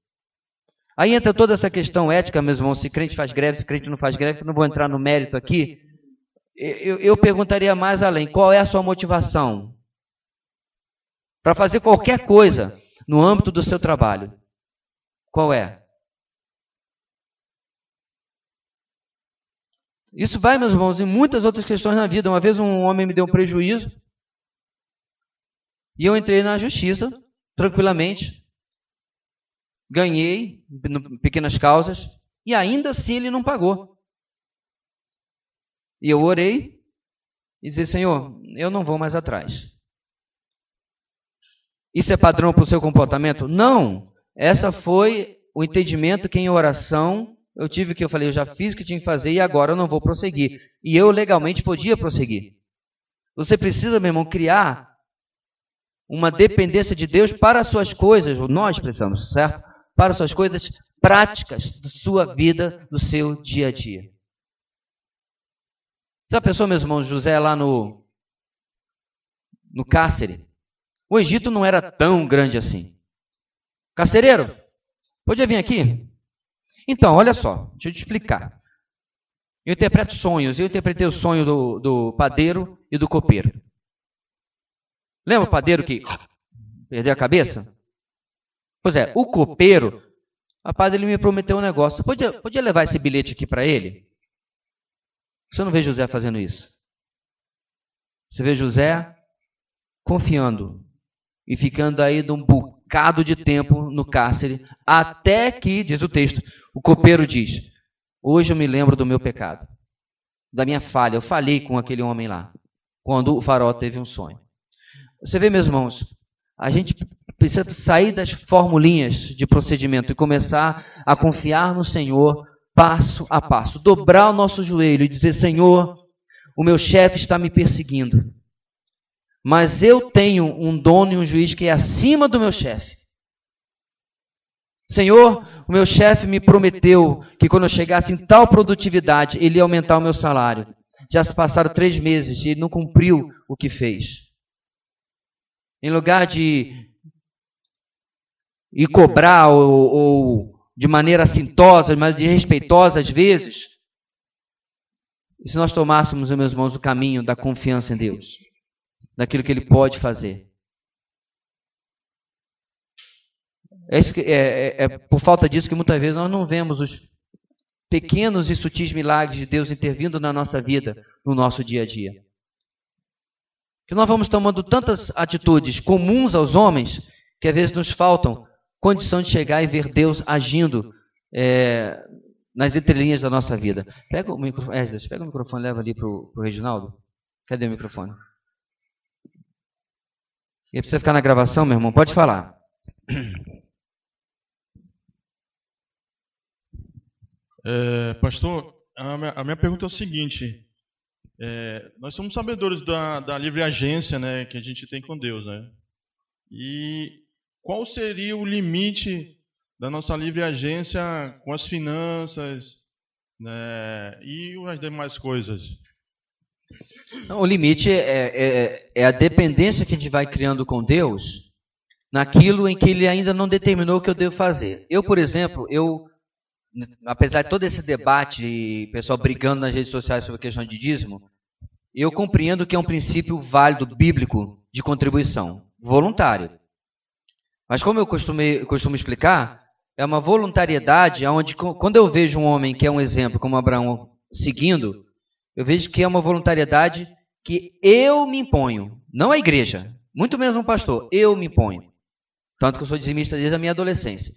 Speaker 1: Aí entra toda essa questão ética, meus irmãos, se crente faz greve, se crente não faz greve, eu não vou entrar no mérito aqui. Eu perguntaria mais além, qual é a sua motivação para fazer qualquer coisa no âmbito do seu trabalho? Qual é? Isso vai, meus irmãos, em muitas outras questões na vida. Uma vez um homem me deu um prejuízo e eu entrei na justiça, tranquilamente. Ganhei, em pequenas causas, e ainda assim ele não pagou. E eu orei e disse, Senhor, eu não vou mais atrás. Isso é padrão para o seu comportamento? Não. Essa foi o entendimento que em oração eu falei, eu já fiz o que tinha que fazer e agora eu não vou prosseguir. E eu legalmente podia prosseguir. Você precisa, meu irmão, criar uma dependência de Deus para as suas coisas, nós precisamos, certo? Para as suas coisas práticas da sua vida, do seu dia a dia. Você já pensou, meus irmãos, José lá no cárcere? O Egito não era tão grande assim. Carcereiro, podia vir aqui? Então, olha só, deixa eu te explicar. Eu interpreto sonhos, eu interpretei o sonho do padeiro e do copeiro. Lembra o padeiro que perdeu a cabeça? Pois é, o copeiro, rapaz, ele me prometeu um negócio. Você podia levar esse bilhete aqui para ele? Você não vê José fazendo isso. Você vê José confiando e ficando aí de um bocado de tempo no cárcere, até que, diz o texto, o copeiro diz: hoje eu me lembro do meu pecado, da minha falha. Eu falhei com aquele homem lá, quando o faraó teve um sonho. Você vê, meus irmãos, a gente precisa sair das formulinhas de procedimento e começar a confiar no Senhor passo a passo. Dobrar o nosso joelho e dizer: Senhor, o meu chefe está me perseguindo, mas eu tenho um dono e um juiz que é acima do meu chefe. Senhor, o meu chefe me prometeu que quando eu chegasse em tal produtividade, ele ia aumentar o meu salário. Já se passaram 3 meses e ele não cumpriu o que fez. Em lugar de ir cobrar ou de maneira assintosa, mas de respeitosa às vezes, e se nós tomássemos, meus irmãos, o caminho da confiança em Deus, daquilo que Ele pode fazer. É por falta disso que muitas vezes nós não vemos os pequenos e sutis milagres de Deus intervindo na nossa vida, no nosso dia a dia. Que nós vamos tomando tantas atitudes comuns aos homens, que às vezes nos faltam condição de chegar e ver Deus agindo nas entrelinhas da nossa vida. Pega o microfone, pega o microfone e leva ali para o Reginaldo. Cadê o microfone? E precisa ficar na gravação, meu irmão? Pode falar.
Speaker 2: Pastor, a minha pergunta é o seguinte. Nós somos sabedores da livre agência, né, que a gente tem com Deus, né? E qual seria o limite da nossa livre agência com as finanças, né, e as demais coisas?
Speaker 1: O limite é a dependência que a gente vai criando com Deus naquilo em que Ele ainda não determinou o que eu devo fazer. Eu, por exemplo, apesar de todo esse debate e pessoal brigando nas redes sociais sobre a questão de dízimo, eu compreendo que é um princípio válido, bíblico, de contribuição, voluntário. Mas como eu costumo explicar, é uma voluntariedade onde, quando eu vejo um homem que é um exemplo, como Abraão, seguindo, eu vejo que é uma voluntariedade que eu me imponho, não a igreja, muito menos um pastor, eu me imponho. Tanto que eu sou dizimista desde a minha adolescência.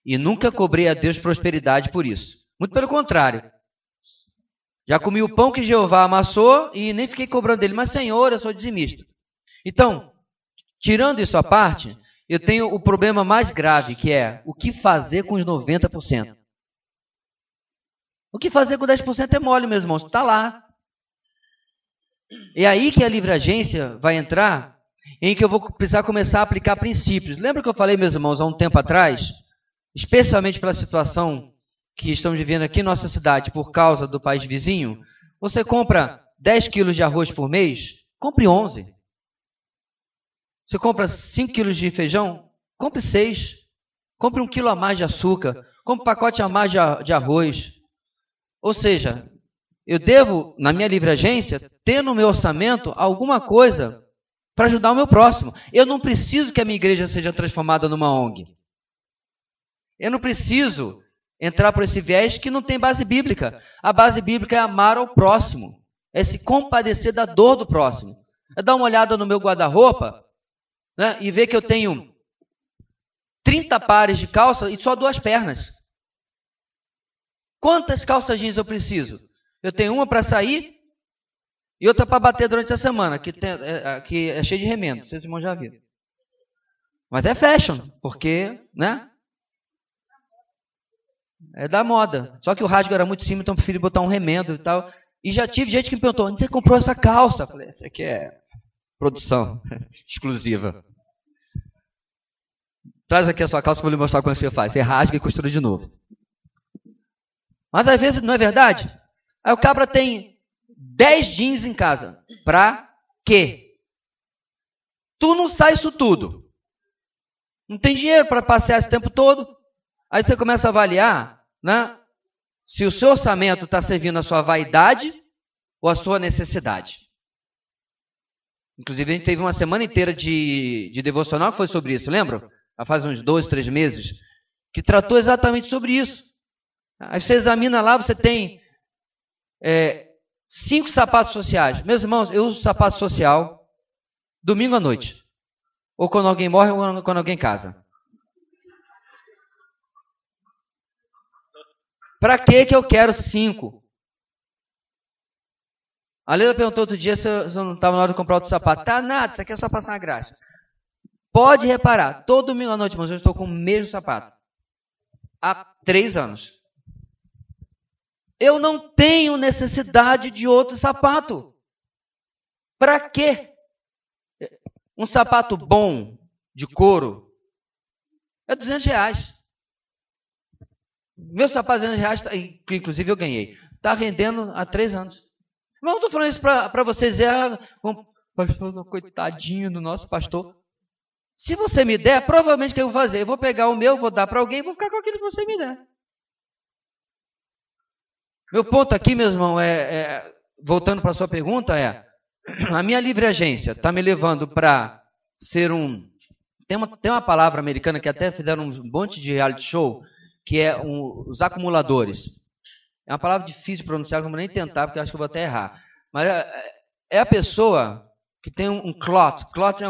Speaker 1: E nunca cobrei a Deus prosperidade por isso. Muito pelo contrário. Já comi o pão que Jeová amassou e nem fiquei cobrando dele. Mas, Senhor, eu sou dizimista. Então, tirando isso à parte, eu tenho o problema mais grave, que é o que fazer com os 90%. O que fazer com 10% é mole, meus irmãos. Está lá. É aí que a livre agência vai entrar, em que eu vou precisar começar a aplicar princípios. Lembra que eu falei, meus irmãos, há um tempo atrás, especialmente pela situação que estamos vivendo aqui em nossa cidade por causa do país vizinho? Você compra 10 quilos de arroz por mês? Compre 11. Você compra 5 quilos de feijão? Compre 6. Compre 1 quilo a mais de açúcar. Compre um pacote a mais de arroz. Ou seja, eu devo, na minha livre agência, ter no meu orçamento alguma coisa para ajudar o meu próximo. Eu não preciso que a minha igreja seja transformada numa ONG. Eu não preciso entrar por esse viés que não tem base bíblica. A base bíblica é amar ao próximo. É se compadecer da dor do próximo. É dar uma olhada no meu guarda-roupa, né, e ver que eu tenho 30 pares de calça e só 2 pernas. Quantas calças jeans eu preciso? Eu tenho uma para sair e outra para bater durante a semana, que é cheio de remendo. Vocês irmãos já viram. Mas é fashion, porque, né? É da moda. Só que o rasgo era muito simples, então eu preferi botar um remendo e tal. E já tive gente que me perguntou: onde você comprou essa calça? Eu falei: essa aqui é produção exclusiva. Traz aqui a sua calça que eu vou lhe mostrar como você faz. Você rasga e costura de novo. Mas às vezes não é verdade? Aí o cabra tem 10 jeans em casa. Pra quê? Tu não sai isso tudo. Não tem dinheiro para passear esse tempo todo. Aí você começa a avaliar, né, se o seu orçamento está servindo a sua vaidade ou a sua necessidade. Inclusive, a gente teve uma semana inteira de devocional que foi sobre isso, lembra? Já faz uns 2, 3 meses, que tratou exatamente sobre isso. Aí você examina lá, você tem 5 sapatos sociais. Meus irmãos, eu uso sapato social domingo à noite. Ou quando alguém morre, ou quando alguém casa. Para que eu quero 5? A Leila perguntou outro dia se eu não estava na hora de comprar outro sapato. Tá nada, isso aqui é só passar uma graxa. Pode reparar, todo domingo à noite, mas eu estou com o mesmo sapato. Há 3 anos. Eu não tenho necessidade de outro sapato. Para quê? Um sapato bom, de couro, é R$200. Meu sapato de R$200, que inclusive eu ganhei, está rendendo há 3 anos. Mas eu não estou falando isso para vocês dizer, pastor, coitadinho do nosso pastor. Se você me der, provavelmente o que eu vou fazer? Eu vou pegar o meu, vou dar para alguém e vou ficar com aquilo que você me der. Meu ponto aqui, meu irmão, voltando para a sua pergunta, a minha livre agência está me levando para ser tem uma palavra americana que até fizeram um monte de reality show, que é os acumuladores. É uma palavra difícil de pronunciar, não vou nem tentar, porque eu acho que eu vou até errar. Mas é a pessoa que tem um clot. Clot é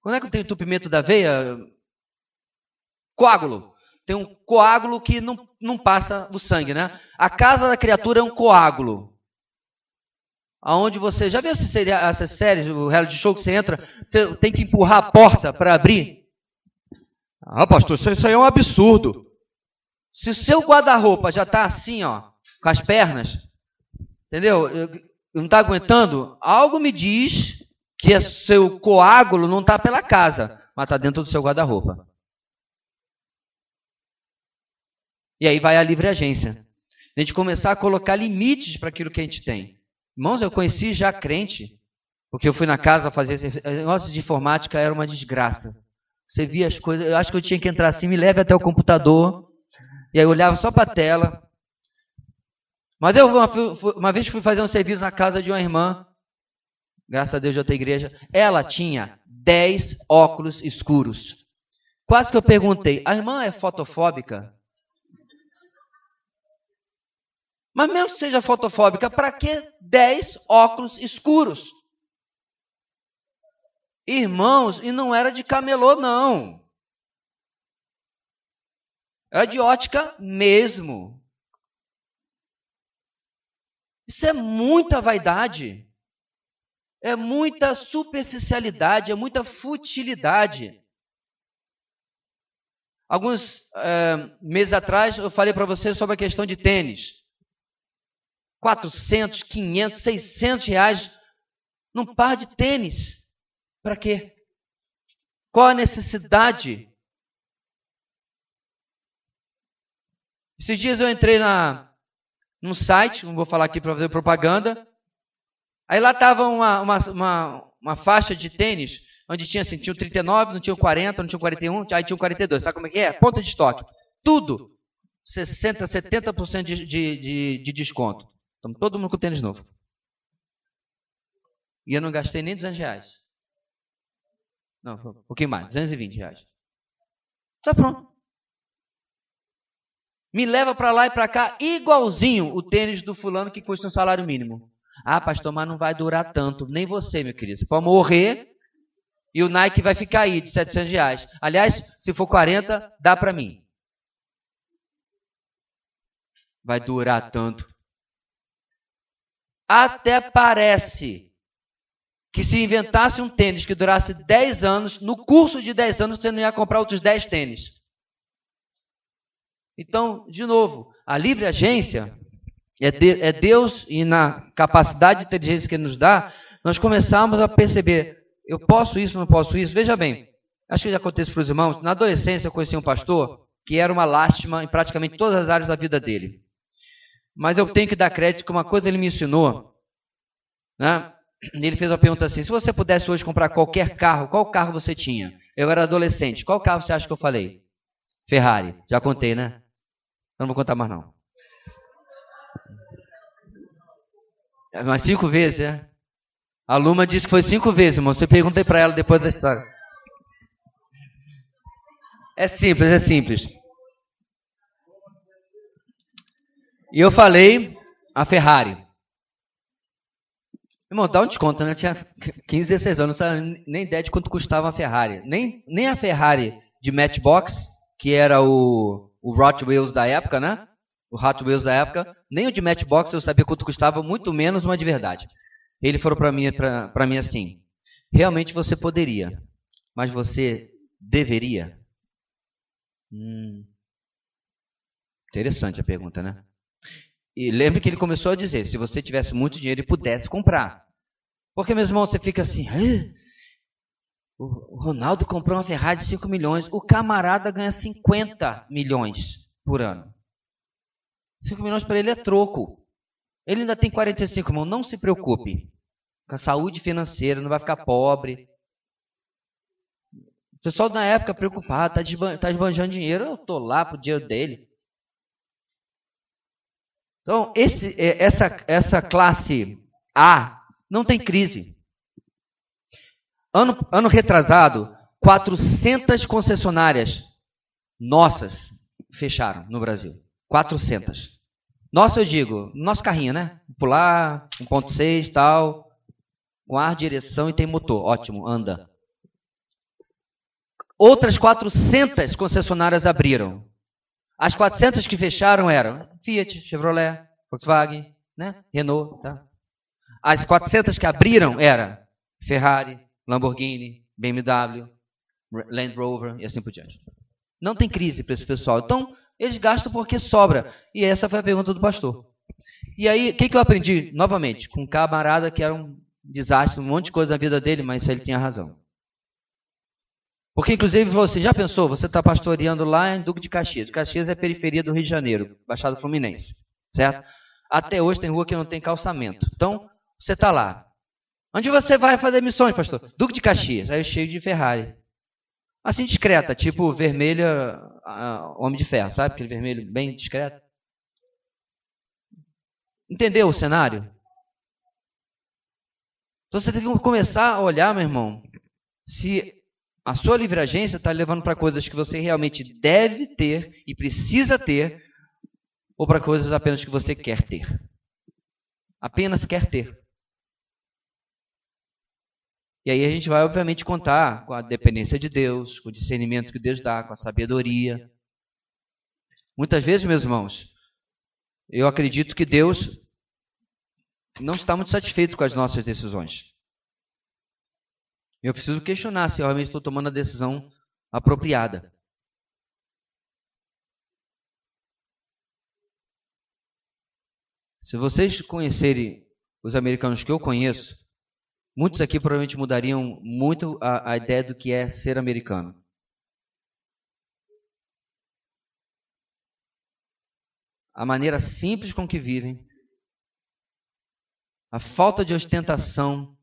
Speaker 1: quando é que tem entupimento da veia? Coágulo. Tem um coágulo que não passa o sangue, né? A casa da criatura é um coágulo. Aonde você... Já viu essas séries, o reality show que você entra, você tem que empurrar a porta para abrir? Ah, pastor, isso aí é um absurdo. Se o seu guarda-roupa já está assim, ó, com as pernas, entendeu? Não está aguentando, algo me diz que seu coágulo não está pela casa, mas está dentro do seu guarda-roupa. E aí vai a livre agência. A gente começar a colocar limites para aquilo que a gente tem. Irmãos, eu conheci já crente, porque eu fui na casa fazer esse negócio de informática, era uma desgraça. Você via as coisas, eu acho que eu tinha que entrar assim, me leve até o computador, e aí eu olhava só para a tela. Mas eu uma vez fui fazer um serviço na casa de uma irmã, graças a Deus de outra igreja, ela tinha 10 óculos escuros. Quase que eu perguntei, a irmã é fotofóbica? Mas mesmo que seja fotofóbica, para que 10 óculos escuros? Irmãos, e não era de camelô, não. Era de ótica mesmo. Isso é muita vaidade. É muita superficialidade, é muita futilidade. Alguns meses atrás eu falei para vocês sobre a questão de tênis. 400, 500, 600 reais num par de tênis. Para quê? Qual a necessidade? Esses dias eu entrei num site, não vou falar aqui para fazer propaganda. Aí lá estava uma faixa de tênis, onde tinha assim, tinha o 39, não tinha o 40, não tinha o 41, aí tinha o 42. Sabe como é que é? Ponta de estoque. Tudo 60%, 70% de desconto. Então, todo mundo com tênis novo. E eu não gastei nem R$200. Não, um pouquinho mais, R$220. Tá pronto. Me leva para lá e para cá, igualzinho o tênis do fulano que custa um salário mínimo. Ah, pastor, mas não vai durar tanto. Nem você, meu querido. Você pode morrer e o Nike vai ficar aí de R$700. Aliás, se for 40, dá para mim. Vai durar tanto. Até parece que se inventasse um tênis que durasse 10 anos, no curso de 10 anos você não ia comprar outros 10 tênis. Então, de novo, a livre agência é Deus, e na capacidade de inteligência que Ele nos dá, nós começamos a perceber, eu posso isso, não posso isso. Veja bem, acho que já aconteceu para os irmãos, na adolescência eu conheci um pastor que era uma lástima em praticamente todas as áreas da vida dele. Mas eu tenho que dar crédito que uma coisa ele me ensinou, né? Ele fez uma pergunta assim, se você pudesse hoje comprar qualquer carro, qual carro você tinha? Eu era adolescente, qual carro você acha que eu falei? Ferrari, já contei, né? Eu não vou contar mais não. Mas 5 vezes, é? A Luma disse que foi 5 vezes, irmão. Você perguntei para ela depois da história. É simples, é simples. E eu falei a Ferrari. Irmão, dá um desconto, né? Eu tinha 15, 16 anos, não sabia nem ideia de quanto custava a Ferrari. Nem a Ferrari de Matchbox, que era o Hot Wheels da época, né? O Hot Wheels da época. Nem o de Matchbox eu sabia quanto custava, muito menos uma de verdade. Ele falou para mim assim, realmente você poderia, mas você deveria? Interessante a pergunta, né? E lembre que ele começou a dizer, se você tivesse muito dinheiro e pudesse comprar. Porque, meus irmãos, você fica assim, o Ronaldo comprou uma Ferrari de 5 milhões, o camarada ganha 50 milhões por ano. 5 milhões para ele é troco. Ele ainda tem 45, irmão, não se preocupe. Com a saúde financeira, não vai ficar pobre. O pessoal na época preocupado, está esbanjando dinheiro, eu estou lá pro dinheiro dele. Então, essa classe A não tem crise. Ano retrasado, 400 concessionárias nossas fecharam no Brasil. 400. Nossa, eu digo, nosso carrinho, né? Pular, 1.6 e tal, com ar, direção e tem motor. Ótimo, anda. Outras 400 concessionárias abriram. As 400 que fecharam eram Fiat, Chevrolet, Volkswagen, né? Renault. Tá? As 400 que abriram eram Ferrari, Lamborghini, BMW, Land Rover e assim por diante. Não tem crise para esse pessoal. Então, eles gastam porque sobra. E essa foi a pergunta do pastor. E aí, o que eu aprendi? Novamente, com um camarada que era um desastre, um monte de coisa na vida dele, mas ele tinha razão. Porque, inclusive, você já pensou, você está pastoreando lá em Duque de Caxias. Caxias é a periferia do Rio de Janeiro, Baixada Fluminense, certo? Até hoje tem rua que não tem calçamento. Então, você está lá. Onde você vai fazer missões, pastor? Duque de Caxias, aí cheio de Ferrari. Assim, discreta, tipo vermelha, Homem de Ferro, sabe? Aquele vermelho bem discreto. Entendeu o cenário? Então, você tem que começar a olhar, meu irmão, se a sua livre agência está levando para coisas que você realmente deve ter e precisa ter, ou para coisas apenas que você quer ter. Apenas quer ter. E aí a gente vai, obviamente, contar com a dependência de Deus, com o discernimento que Deus dá, com a sabedoria. Muitas vezes, meus irmãos, eu acredito que Deus não está muito satisfeito com as nossas decisões. Eu preciso questionar se eu realmente estou tomando a decisão apropriada. Se vocês conhecerem os americanos que eu conheço, muitos aqui provavelmente mudariam muito a ideia do que é ser americano. A maneira simples com que vivem, a falta de ostentação.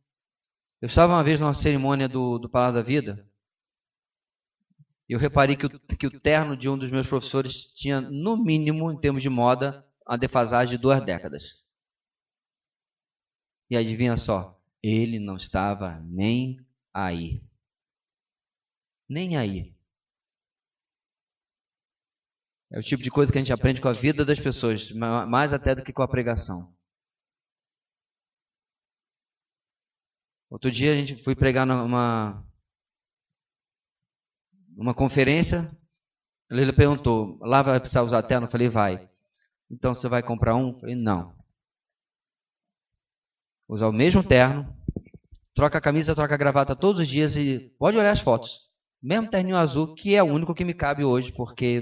Speaker 1: Eu estava uma vez numa cerimônia do Palácio da Vida e eu reparei que o terno de um dos meus professores tinha, no mínimo, em termos de moda, a defasagem de 2 décadas. E adivinha só, ele não estava nem aí. Nem aí. É o tipo de coisa que a gente aprende com a vida das pessoas, mais até do que com a pregação. Outro dia a gente foi pregar numa conferência, a Leila perguntou, lá vai precisar usar terno? Eu falei, vai. Então você vai comprar um? Eu falei, não. Vou usar o mesmo terno, troca a camisa, troca a gravata todos os dias e pode olhar as fotos. Mesmo terninho azul, que é o único que me cabe hoje, porque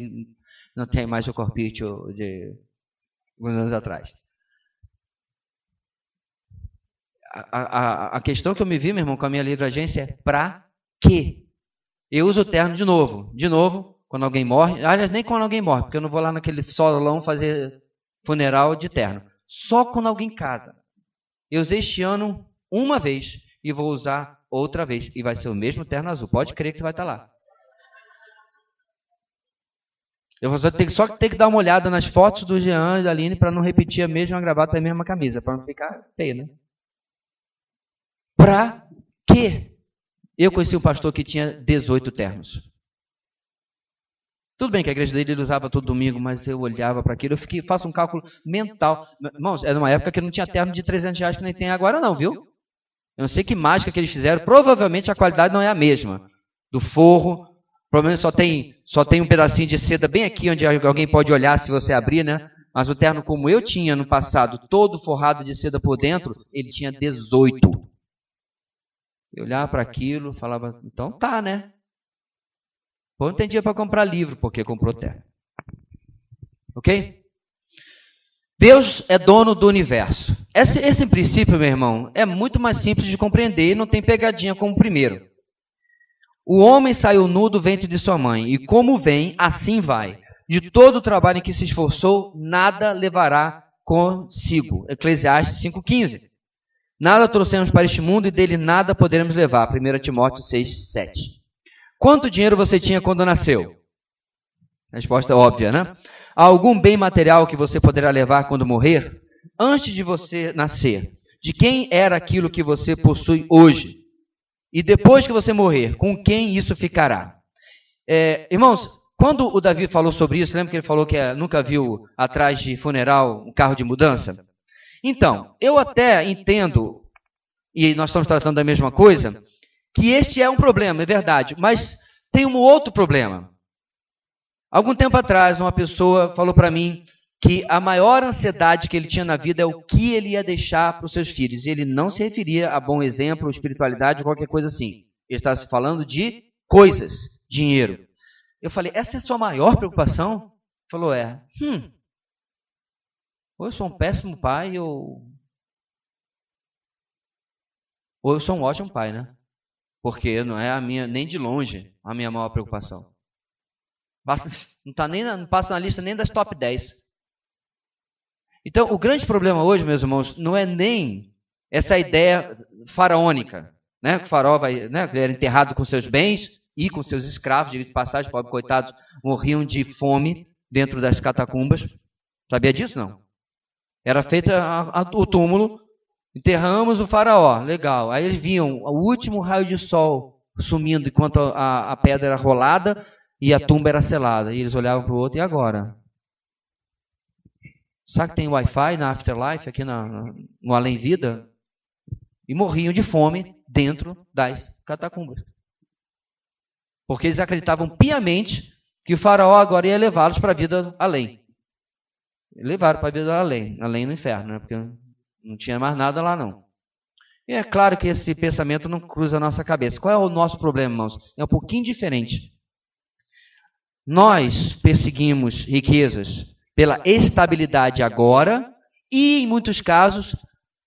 Speaker 1: não tem mais o corpício de alguns anos atrás. A questão que eu me vi, meu irmão, com a minha livre agência é pra quê? Eu uso o terno de novo, quando alguém morre. Aliás, nem quando alguém morre, porque eu não vou lá naquele solão fazer funeral de terno. Só quando alguém casa. Eu usei este ano uma vez e vou usar outra vez. E vai ser o mesmo terno azul. Pode crer que vai estar lá. Eu só tenho que dar uma olhada nas fotos do Jean e da Aline para não repetir a mesma gravata e a mesma camisa, para não ficar feio, né? Para quê? Eu conheci um pastor que tinha 18 ternos. Tudo bem que a igreja dele ele usava todo domingo, mas eu olhava para aquilo, faço um cálculo mental. Irmãos, era uma época que não tinha terno de R$300 que nem tem agora não, viu? Eu não sei que mágica que eles fizeram, provavelmente a qualidade não é a mesma. Do forro, provavelmente só tem um pedacinho de seda bem aqui, onde alguém pode olhar se você abrir, né? Mas o terno como eu tinha no passado, todo forrado de seda por dentro, ele tinha 18. Eu olhava para aquilo, falava, então tá, né? Pô, não tem dinheiro para comprar livro, porque comprou terno. Ok? Deus é dono do universo. Esse princípio, meu irmão, é muito mais simples de compreender e não tem pegadinha como o primeiro. O homem saiu nu do ventre de sua mãe, e como vem, assim vai. De todo o trabalho em que se esforçou, nada levará consigo. Eclesiastes 5,15. Nada trouxemos para este mundo e dele nada poderemos levar. 1 Timóteo 6,7. Quanto dinheiro você tinha quando nasceu? Resposta óbvia, né? Há algum bem material que você poderá levar quando morrer? Antes de você nascer, de quem era aquilo que você possui hoje? E depois que você morrer, com quem isso ficará? Irmãos, quando o Davi falou sobre isso, lembra que ele falou que nunca viu atrás de funeral um carro de mudança? Então, eu até entendo, e nós estamos tratando da mesma coisa, que este é um problema, é verdade, mas tem um outro problema. Algum tempo atrás, uma pessoa falou para mim que a maior ansiedade que ele tinha na vida é o que ele ia deixar para os seus filhos. E ele não se referia a bom exemplo, espiritualidade, qualquer coisa assim. Ele estava se falando de coisas, dinheiro. Eu falei, essa é a sua maior preocupação? Ele falou, ou eu sou um péssimo pai, ou eu sou um ótimo pai, né? Porque não é a minha, nem de longe, a minha maior preocupação. Não passa na lista nem das top 10. Então, o grande problema hoje, meus irmãos, não é nem essa ideia faraônica, né? Que o faraó ele era enterrado com seus bens e com seus escravos, direito de passagem, pobres coitados, morriam de fome dentro das catacumbas. Sabia disso, não? Era feito o túmulo, enterramos o faraó, legal. Aí eles viam o último raio de sol sumindo enquanto a pedra era rolada e a tumba era selada. E eles olhavam para o outro, e agora? Sabe que tem Wi-Fi na Afterlife, aqui no Além Vida? E morriam de fome dentro das catacumbas. Porque eles acreditavam piamente que o faraó agora ia levá-los para a vida além. Levaram para a vida além no inferno, né? Porque não tinha mais nada lá, não. E é claro que esse pensamento não cruza a nossa cabeça. Qual é o nosso problema, irmãos? É um pouquinho diferente. Nós perseguimos riquezas pela estabilidade agora e, em muitos casos,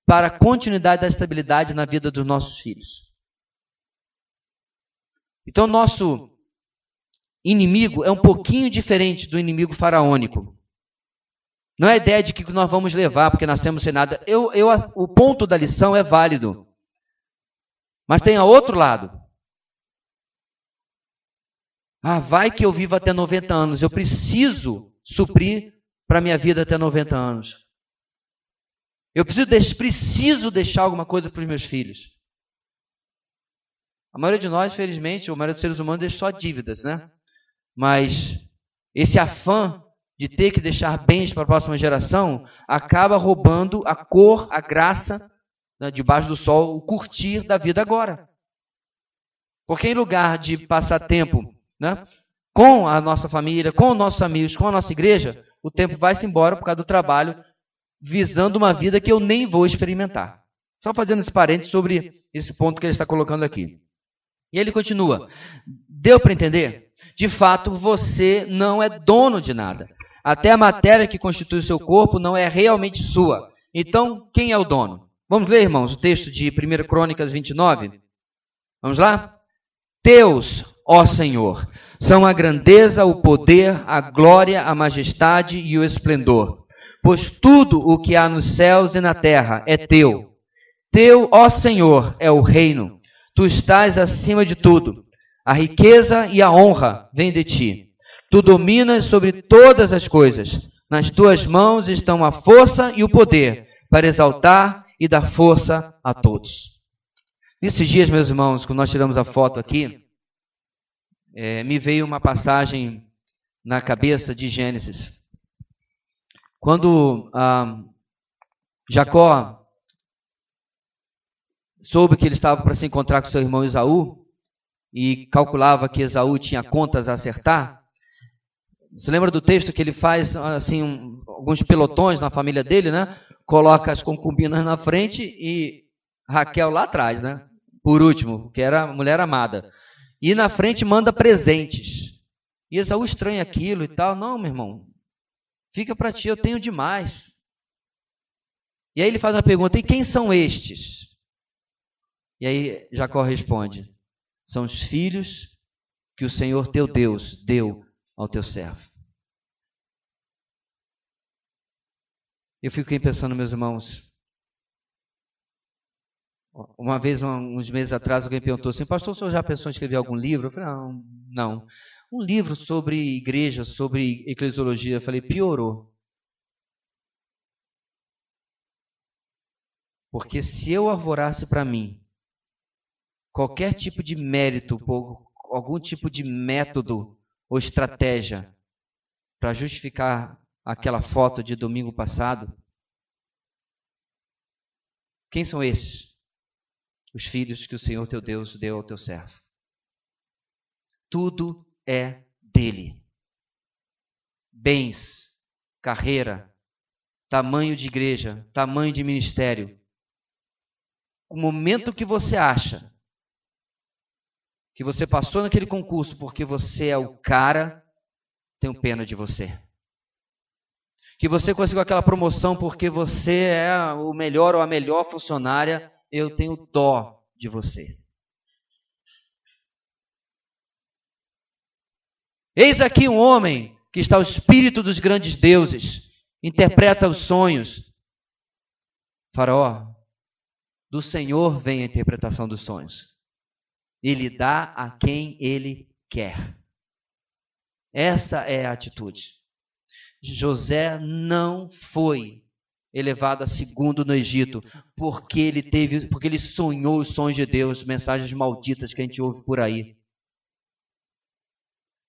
Speaker 1: para a continuidade da estabilidade na vida dos nossos filhos. Então, nosso inimigo é um pouquinho diferente do inimigo faraônico. Não é a ideia de que nós vamos levar porque nascemos sem nada. O ponto da lição é válido. Mas tem a outro lado. Vai que eu vivo até 90 anos. Eu preciso suprir para a minha vida até 90 anos. Eu preciso deixar alguma coisa para os meus filhos. A maioria de nós, felizmente, a maioria dos seres humanos deixa só dívidas, né? Mas esse afã de ter que deixar bens para a próxima geração acaba roubando a cor, a graça, né, debaixo do sol, o curtir da vida agora. Porque em lugar de passar tempo, né, com a nossa família, com os nossos amigos, com a nossa igreja, o tempo vai-se embora por causa do trabalho, visando uma vida que eu nem vou experimentar. Só fazendo esse parênteses sobre esse ponto que ele está colocando aqui. E ele continua. Deu para entender? De fato, você não é dono de nada. Até a matéria que constitui o seu corpo não é realmente sua. Então, quem é o dono? Vamos ler, irmãos, o texto de 1 Crônicas 29? Vamos lá? Teus, ó Senhor, são a grandeza, o poder, a glória, a majestade e o esplendor. Pois tudo o que há nos céus e na terra é teu. Teu, ó Senhor, é o reino. Tu estás acima de tudo. A riqueza e a honra vêm de ti. Tu dominas sobre todas as coisas. Nas tuas mãos estão a força e o poder para exaltar e dar força a todos. Nesses dias, meus irmãos, quando nós tiramos a foto aqui, me veio uma passagem na cabeça de Gênesis. Quando Jacó soube que ele estava para se encontrar com seu irmão Esaú e calculava que Esaú tinha contas a acertar, você lembra do texto que ele faz assim alguns pelotões na família dele, né? Coloca as concubinas na frente e Raquel lá atrás, né? Por último, que era a mulher amada. E na frente manda presentes. E Esaú estranha aquilo e tal. Não, meu irmão, fica para ti, eu tenho demais. E aí ele faz uma pergunta: e quem são estes? E aí Jacó responde: são os filhos que o Senhor teu Deus deu ao teu servo. Eu fiquei pensando, meus irmãos, uma vez, uns meses atrás, alguém perguntou assim: pastor, o senhor já pensou em escrever algum livro? Eu falei: não. Um livro sobre igreja, sobre eclesiologia. Eu falei: piorou. Porque se eu arvorasse para mim qualquer tipo de mérito, algum tipo de método ou estratégia para justificar aquela foto de domingo passado, quem são esses? Os filhos que o Senhor teu Deus deu ao teu servo. Tudo é dele. Bens, carreira, tamanho de igreja, tamanho de ministério. O momento que você acha que você passou naquele concurso porque você é o cara, tenho pena de você. Que você conseguiu aquela promoção porque você é o melhor ou a melhor funcionária, eu tenho dó de você. Eis aqui um homem que está ao espírito dos grandes deuses, interpreta os sonhos. Faraó, do Senhor vem a interpretação dos sonhos. Ele dá a quem ele quer. Essa é a atitude. José não foi elevado a segundo no Egito porque ele sonhou os sonhos de Deus, mensagens malditas que a gente ouve por aí.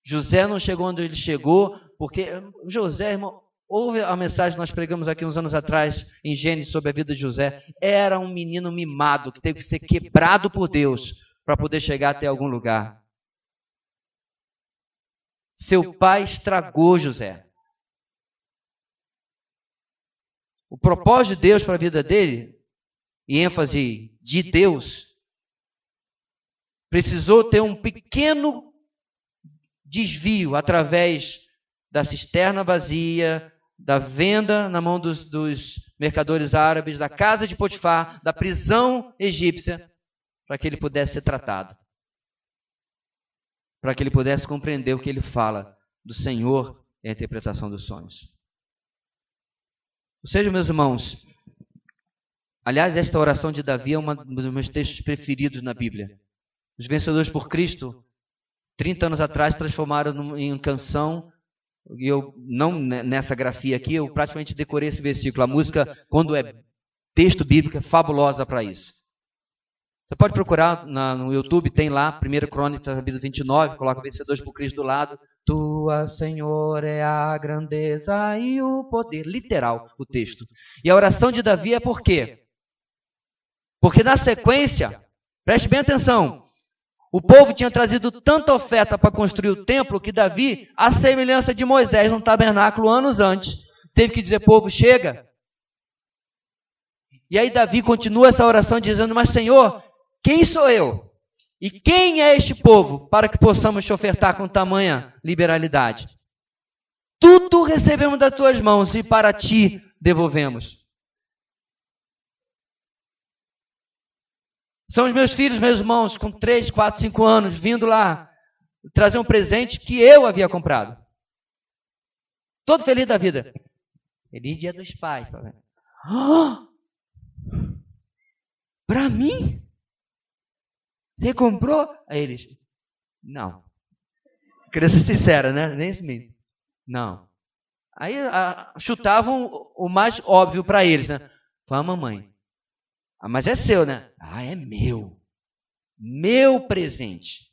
Speaker 1: José não chegou onde ele chegou porque José, irmão, ouve a mensagem que nós pregamos aqui uns anos atrás em Gênesis sobre a vida de José. Era um menino mimado que teve que ser quebrado por Deus para poder chegar até algum lugar. Seu pai estragou José. O propósito de Deus para a vida dele, e ênfase de Deus, precisou ter um pequeno desvio através da cisterna vazia, da venda na mão dos mercadores árabes, da casa de Potifar, da prisão egípcia, para que ele pudesse ser tratado. Para que ele pudesse compreender o que ele fala do Senhor e a interpretação dos sonhos. Ou seja, meus irmãos, aliás, esta oração de Davi é um dos meus textos preferidos na Bíblia. Os vencedores por Cristo, 30 anos atrás, transformaram em canção, e eu, não nessa grafia aqui, eu praticamente decorei esse versículo. A música, quando é texto bíblico, é fabulosa para isso. Você pode procurar no YouTube, tem lá, 1 Crônicas, capítulo 29, coloca vencedores por Cristo do lado. Tua, Senhor, é a grandeza e o poder. Literal, o texto. E a oração de Davi é por quê? Porque na sequência, preste bem atenção, o povo tinha trazido tanta oferta para construir o templo que Davi, à semelhança de Moisés no tabernáculo anos antes, teve que dizer: povo, chega. E aí Davi continua essa oração dizendo: mas Senhor, quem sou eu? E quem é este povo para que possamos te ofertar com tamanha liberalidade? Tudo recebemos das tuas mãos e para ti devolvemos. São os meus filhos, meus irmãos, com 3, 4, 5 anos, vindo lá trazer um presente que eu havia comprado. Todo feliz da vida. Feliz Dia dos Pais. Para mim? Você comprou? Aí eles: não. Queria ser sincera, né? Nem se mente. Não. Aí chutavam o mais óbvio para eles, né? Fala: mamãe. Mas é seu, né? É meu. meu presente.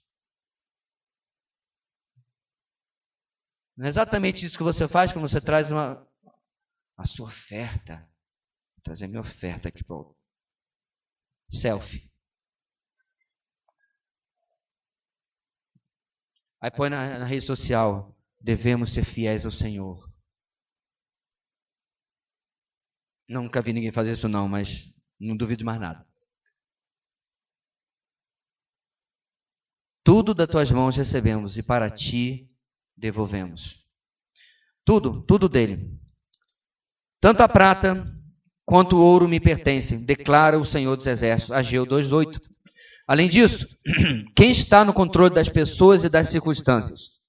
Speaker 1: Não é exatamente isso que você faz quando você traz a sua oferta. Vou trazer minha oferta aqui para o selfie. Aí põe na rede social, devemos ser fiéis ao Senhor. Nunca vi ninguém fazer isso não, mas não duvido mais nada. Tudo das tuas mãos recebemos e para ti devolvemos. Tudo dele. Tanto a prata quanto o ouro me pertencem, declara o Senhor dos Exércitos. Ageu 2:8. Além disso, quem está no controle das pessoas e das circunstâncias?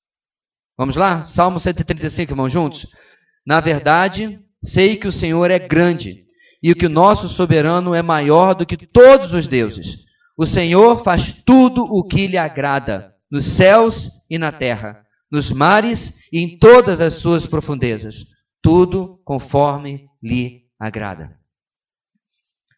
Speaker 1: Vamos lá? Salmo 135, irmãos, juntos? Na verdade, sei que o Senhor é grande e que o nosso soberano é maior do que todos os deuses. O Senhor faz tudo o que lhe agrada, nos céus e na terra, nos mares e em todas as suas profundezas. Tudo conforme lhe agrada.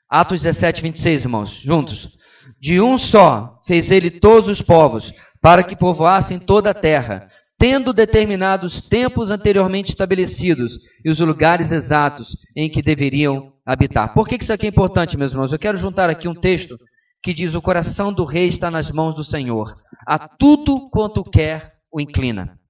Speaker 1: Atos 17:26, irmãos, juntos. De um só fez ele todos os povos, para que povoassem toda a terra, tendo determinado os tempos anteriormente estabelecidos e os lugares exatos em que deveriam habitar. Por que isso aqui é importante, meus irmãos? Eu quero juntar aqui um texto que diz: o coração do rei está nas mãos do Senhor. A tudo quanto quer o inclina.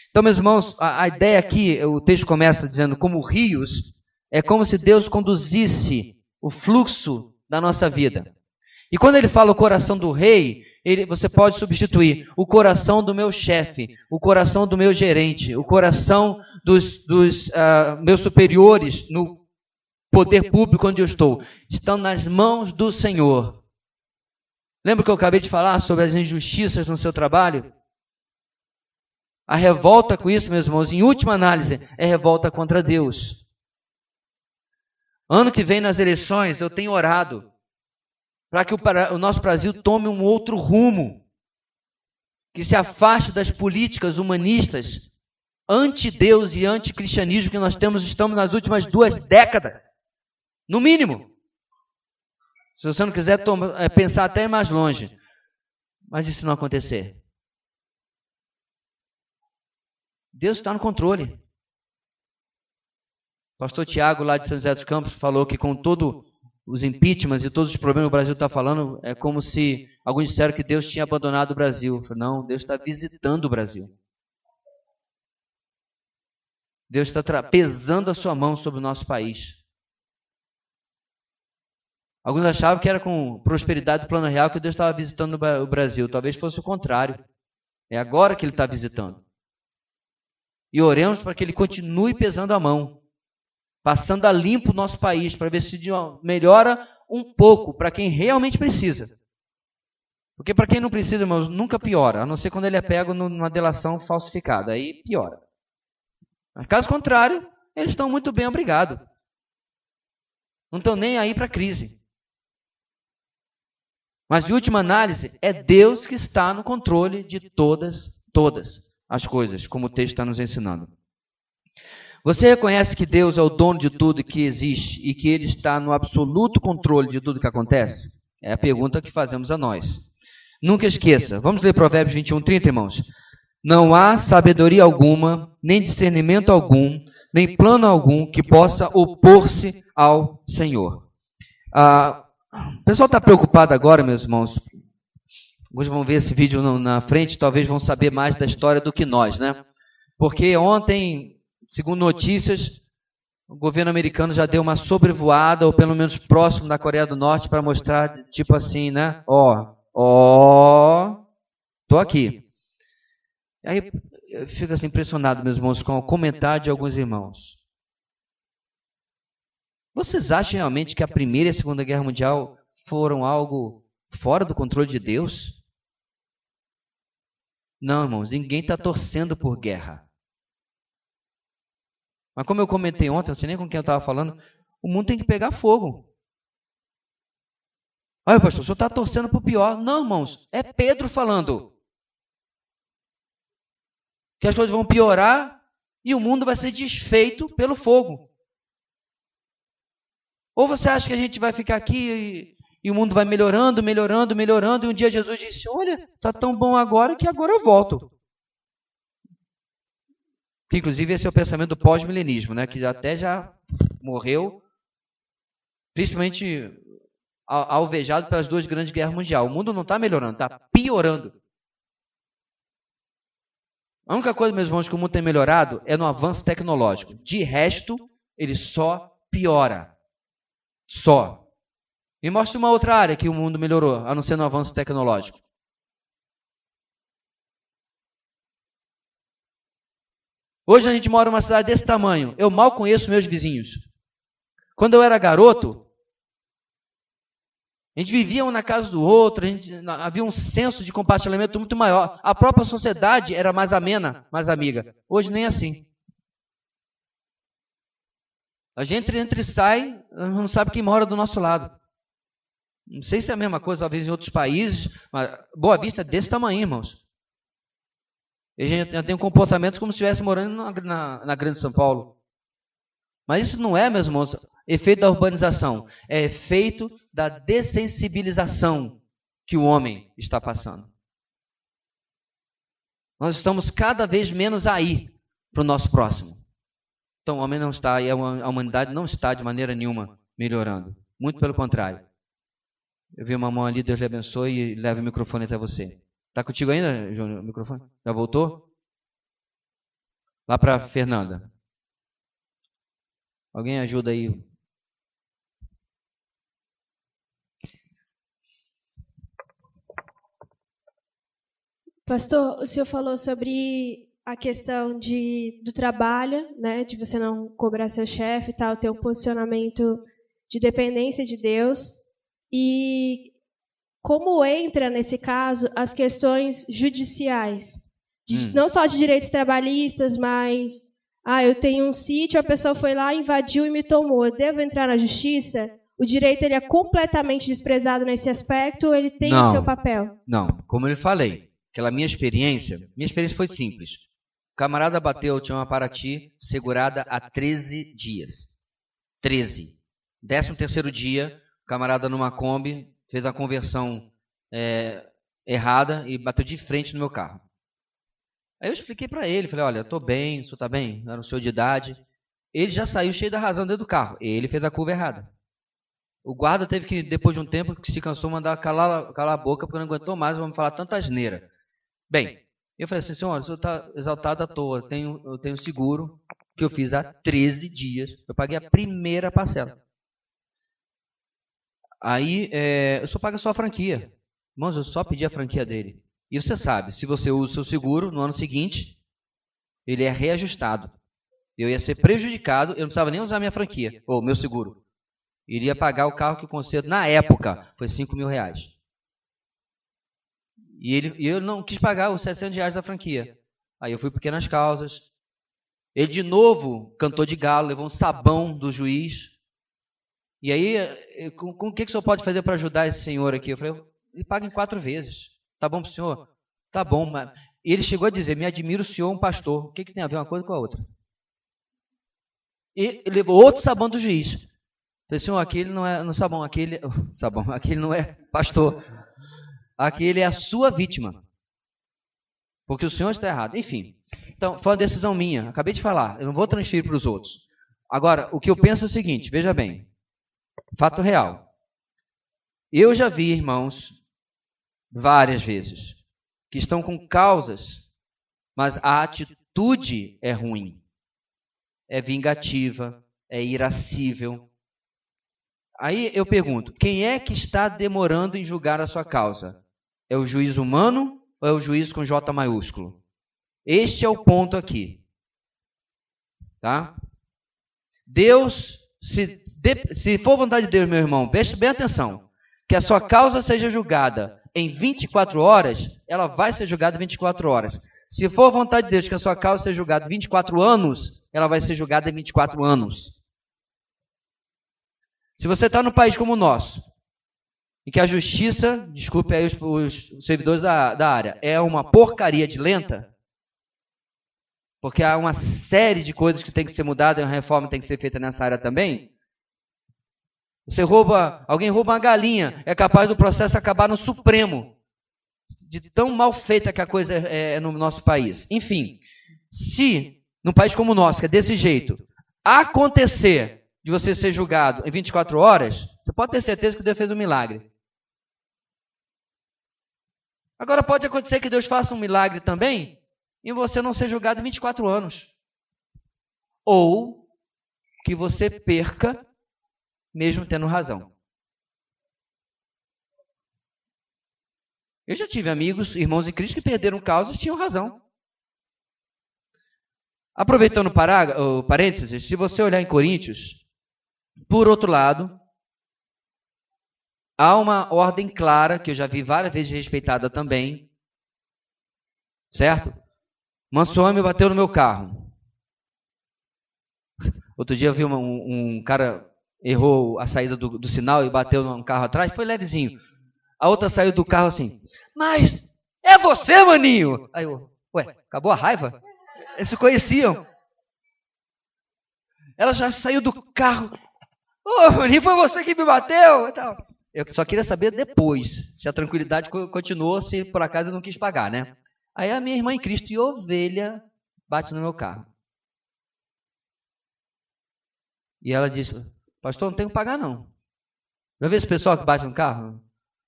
Speaker 1: Então, meus irmãos, a ideia aqui, o texto começa dizendo como rios, é como se Deus conduzisse o fluxo da nossa vida. E quando ele fala o coração do rei, você pode substituir o coração do meu chefe, o coração do meu gerente, o coração dos meus superiores no poder público onde eu estou. Estão nas mãos do Senhor. Lembra que eu acabei de falar sobre as injustiças no seu trabalho? A revolta com isso, meus irmãos, em última análise, é revolta contra Deus. Ano que vem nas eleições, eu tenho orado para que o nosso Brasil tome um outro rumo, que se afaste das políticas humanistas anti-Deus e anti-cristianismo que nós estamos nas últimas 2 décadas, no mínimo. Se você não quiser pensar até mais longe, mas e se não acontecer? Deus está no controle. O pastor Tiago, lá de São José dos Campos, falou que com todo os impeachments e todos os problemas que o Brasil está falando, é como se alguns disseram que Deus tinha abandonado o Brasil. Eu falei, não, Deus está visitando o Brasil. Deus está pesando a sua mão sobre o nosso país. Alguns achavam que era com prosperidade do plano real que Deus estava visitando o Brasil. Talvez fosse o contrário. É agora que Ele está visitando. E oremos para que Ele continue pesando a mão, passando a limpo o nosso país, para ver se melhora um pouco para quem realmente precisa. Porque para quem não precisa, irmãos, nunca piora, a não ser quando ele é pego numa delação falsificada, aí piora. Mas caso contrário, eles estão muito bem, obrigado. Não estão nem aí para a crise. Mas, em última análise, é Deus que está no controle de todas as coisas, como o texto está nos ensinando. Você reconhece que Deus é o dono de tudo que existe e que Ele está no absoluto controle de tudo que acontece? É a pergunta que fazemos a nós. Nunca esqueça. Vamos ler Provérbios 21:30, irmãos. Não há sabedoria alguma, nem discernimento algum, nem plano algum que possa opor-se ao Senhor. O pessoal está preocupado agora, meus irmãos. Alguns vão ver esse vídeo na frente, talvez vão saber mais da história do que nós, né? Porque ontem, segundo notícias, o governo americano já deu uma sobrevoada, ou pelo menos próximo da Coreia do Norte, para mostrar, tipo assim, né? Tô aqui. Aí eu fico assim impressionado, meus irmãos, com o comentário de alguns irmãos. Vocês acham realmente que a Primeira e a Segunda Guerra Mundial foram algo fora do controle de Deus? Não, irmãos, ninguém está torcendo por guerra. Mas como eu comentei ontem, não sei nem com quem eu estava falando, o mundo tem que pegar fogo. Olha, pastor, o senhor está torcendo para o pior. Não, irmãos, é Pedro falando. Que as coisas vão piorar e o mundo vai ser desfeito pelo fogo. Ou você acha que a gente vai ficar aqui E o mundo vai melhorando, melhorando, melhorando. E um dia Jesus disse, olha, está tão bom agora que agora eu volto. Que, inclusive, esse é o pensamento do pós-milenismo, né? Que até já morreu, principalmente alvejado pelas 2 grandes guerras mundiais. O mundo não está melhorando, está piorando. A única coisa, meus irmãos, que o mundo tem melhorado é no avanço tecnológico. De resto, ele só piora. Só. Me mostre uma outra área que o mundo melhorou, a não ser no avanço tecnológico. Hoje a gente mora numa cidade desse tamanho. Eu mal conheço meus vizinhos. Quando eu era garoto, a gente vivia um na casa do outro, havia um senso de compartilhamento muito maior. A própria sociedade era mais amena, mais amiga. Hoje nem assim. A gente entra e sai, não sabe quem mora do nosso lado. Não sei se é a mesma coisa, talvez em outros países, mas Boa Vista é desse tamanho, irmãos. E a gente tem um comportamento como se estivesse morando na Grande São Paulo. Mas isso não é, meus irmãos, efeito da urbanização. É efeito da dessensibilização que o homem está passando. Nós estamos cada vez menos aí para o nosso próximo. Então o homem não está, e a humanidade não está de maneira nenhuma melhorando. Muito pelo contrário. Eu vi uma mão ali, Deus lhe abençoe e leve o microfone até você. Está contigo ainda, Júnior, o microfone? Já voltou? Lá para Fernanda. Alguém ajuda aí?
Speaker 3: Pastor, o senhor falou sobre a questão do trabalho, né, de você não cobrar seu chefe e tal, ter um posicionamento de dependência de Deus. E como entra, nesse caso, as questões judiciais? Não só de direitos trabalhistas, mas... eu tenho um sítio, a pessoa foi lá, invadiu e me tomou. Eu devo entrar na justiça? O direito ele é completamente desprezado nesse aspecto ou ele tem o seu papel?
Speaker 1: Não, como eu falei, aquela minha experiência foi simples. O camarada bateu, tinha uma Paraty segurada há 13 dias. 13. 13º dia, o camarada numa Kombi fez a conversão errada e bateu de frente no meu carro. Aí eu expliquei para ele, falei, olha, eu estou bem, o senhor está bem? Era um senhor de idade. Ele já saiu cheio da razão dentro do carro. Ele fez a curva errada. O guarda teve que, depois de um tempo, que se cansou, mandar calar a boca, porque não aguentou mais, vamos falar tanta asneira. Bem, eu falei assim, senhor, o senhor está exaltado à toa. Eu tenho seguro que eu fiz há 13 dias. Eu paguei a primeira parcela. Aí, o senhor paga só a franquia. Irmãos, eu só pedi a franquia dele. E você sabe, se você usa o seu seguro, no ano seguinte, ele é reajustado. Eu ia ser prejudicado, eu não precisava nem usar minha franquia, ou meu seguro. Iria pagar o carro que eu concedo na época, foi R$5.000. E eu não quis pagar os R$700 da franquia. Aí eu fui por pequenas causas. Ele de novo cantou de galo, levou um sabão do juiz. E aí, com o que o senhor pode fazer para ajudar esse senhor aqui? Eu falei, ele paga em 4 vezes. Tá bom para o senhor? Tá bom, mas... E ele chegou a dizer, me admira o senhor um pastor. O que tem a ver uma coisa com a outra? E levou outro sabão do juiz. Eu falei, senhor, aquele não é no sabão, aquele não é pastor. Aquele é a sua vítima. Porque o senhor está errado. Enfim, então, foi uma decisão minha. Acabei de falar, eu não vou transferir para os outros. Agora, o que eu penso é o seguinte, veja bem. Fato real. Eu já vi, irmãos, várias vezes, que estão com causas, mas a atitude é ruim. É vingativa, é irascível. Aí eu pergunto, quem é que está demorando em julgar a sua causa? É o juiz humano ou é o juiz com J maiúsculo? Este é o ponto aqui. Tá? Deus, se for vontade de Deus, meu irmão, preste bem atenção, que a sua causa seja julgada em 24 horas, ela vai ser julgada em 24 horas. Se for vontade de Deus que a sua causa seja julgada em 24 anos, ela vai ser julgada em 24 anos. Se você está num país como o nosso, em que a justiça, desculpe aí os servidores da área, é uma porcaria de lenta, porque há uma série de coisas que tem que ser mudadas, e uma reforma tem que ser feita nessa área também, Alguém rouba uma galinha, é capaz do processo acabar no Supremo, de tão mal feita que a coisa é no nosso país. Enfim, se num país como o nosso, que é desse jeito, acontecer de você ser julgado em 24 horas, você pode ter certeza que Deus fez um milagre. Agora pode acontecer que Deus faça um milagre também e você não ser julgado em 24 anos. Ou que você perca mesmo tendo razão. Eu já tive amigos, irmãos em Cristo, que perderam causas e tinham razão. Aproveitando o parênteses, se você olhar em Coríntios, por outro lado, há uma ordem clara, que eu já vi várias vezes respeitada também, certo? Manso homem bateu no meu carro. Outro dia eu vi um cara errou a saída do sinal e bateu num carro atrás, foi levezinho. A outra saiu do carro assim, mas é você, maninho? Aí eu, ué, acabou a raiva? Eles se conheciam. Ela já saiu do carro. Ô, maninho, foi você que me bateu? Eu só queria saber depois, se a tranquilidade continuou, se por acaso eu não quis pagar, né? Aí a minha irmã em Cristo e ovelha bate no meu carro. E ela disse, pastor, não tenho que pagar não. Já viu esse pessoal que bate no carro?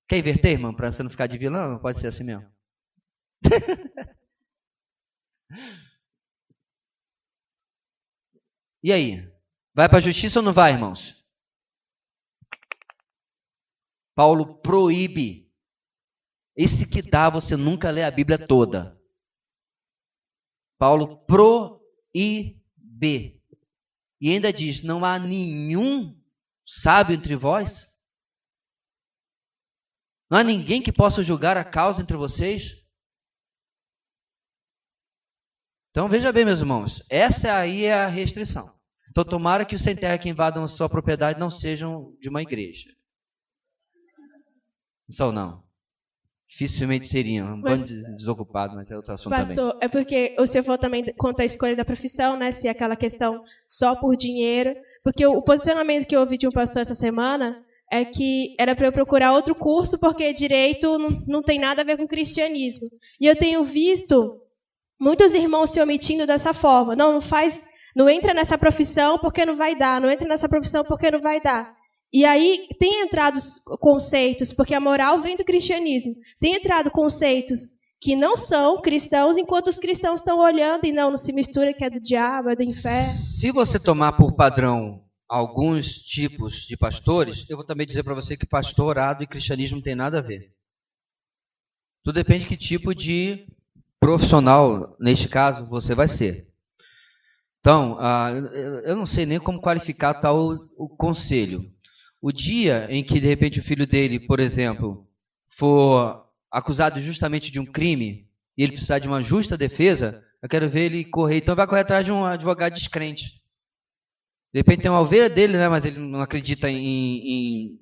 Speaker 1: Quer inverter, irmão, para você não ficar de vilão? Não pode ser assim mesmo. E aí? Vai para a justiça ou não vai, irmãos? Paulo proíbe. Esse que dá, você nunca lê a Bíblia toda. Paulo proíbe. E ainda diz, não há nenhum sábio entre vós? Não há ninguém que possa julgar a causa entre vocês? Então veja bem, meus irmãos, essa aí é a restrição. Então tomara que os sem terra que invadam a sua propriedade não sejam de uma igreja. Só não. Dificilmente seriam. Um bando de desocupado, mas é outro assunto
Speaker 3: pastor,
Speaker 1: também.
Speaker 3: Pastor, é porque o senhor falou também quanto à escolha da profissão, né? Se é aquela questão só por dinheiro. Porque o posicionamento que eu ouvi de um pastor essa semana é que era para eu procurar outro curso porque direito não tem nada a ver com cristianismo. E eu tenho visto muitos irmãos se omitindo dessa forma. Não entra nessa profissão porque não vai dar. Não entra nessa profissão porque não vai dar. E aí tem entrado conceitos, porque a moral vem do cristianismo, tem entrado conceitos que não são cristãos, enquanto os cristãos estão olhando e não se mistura, que é do diabo, é do inferno.
Speaker 1: Se você tomar por padrão alguns tipos de pastores, eu vou também dizer para você que pastorado e cristianismo não tem nada a ver. Tudo depende de que tipo de profissional, neste caso, você vai ser. Então, eu não sei nem como qualificar tal o conselho. O dia em que, de repente, o filho dele, por exemplo, for acusado justamente de um crime e ele precisar de uma justa defesa, eu quero ver ele correr. Então, vai correr atrás de um advogado descrente. De repente, tem uma ovelha dele, né, mas ele não acredita em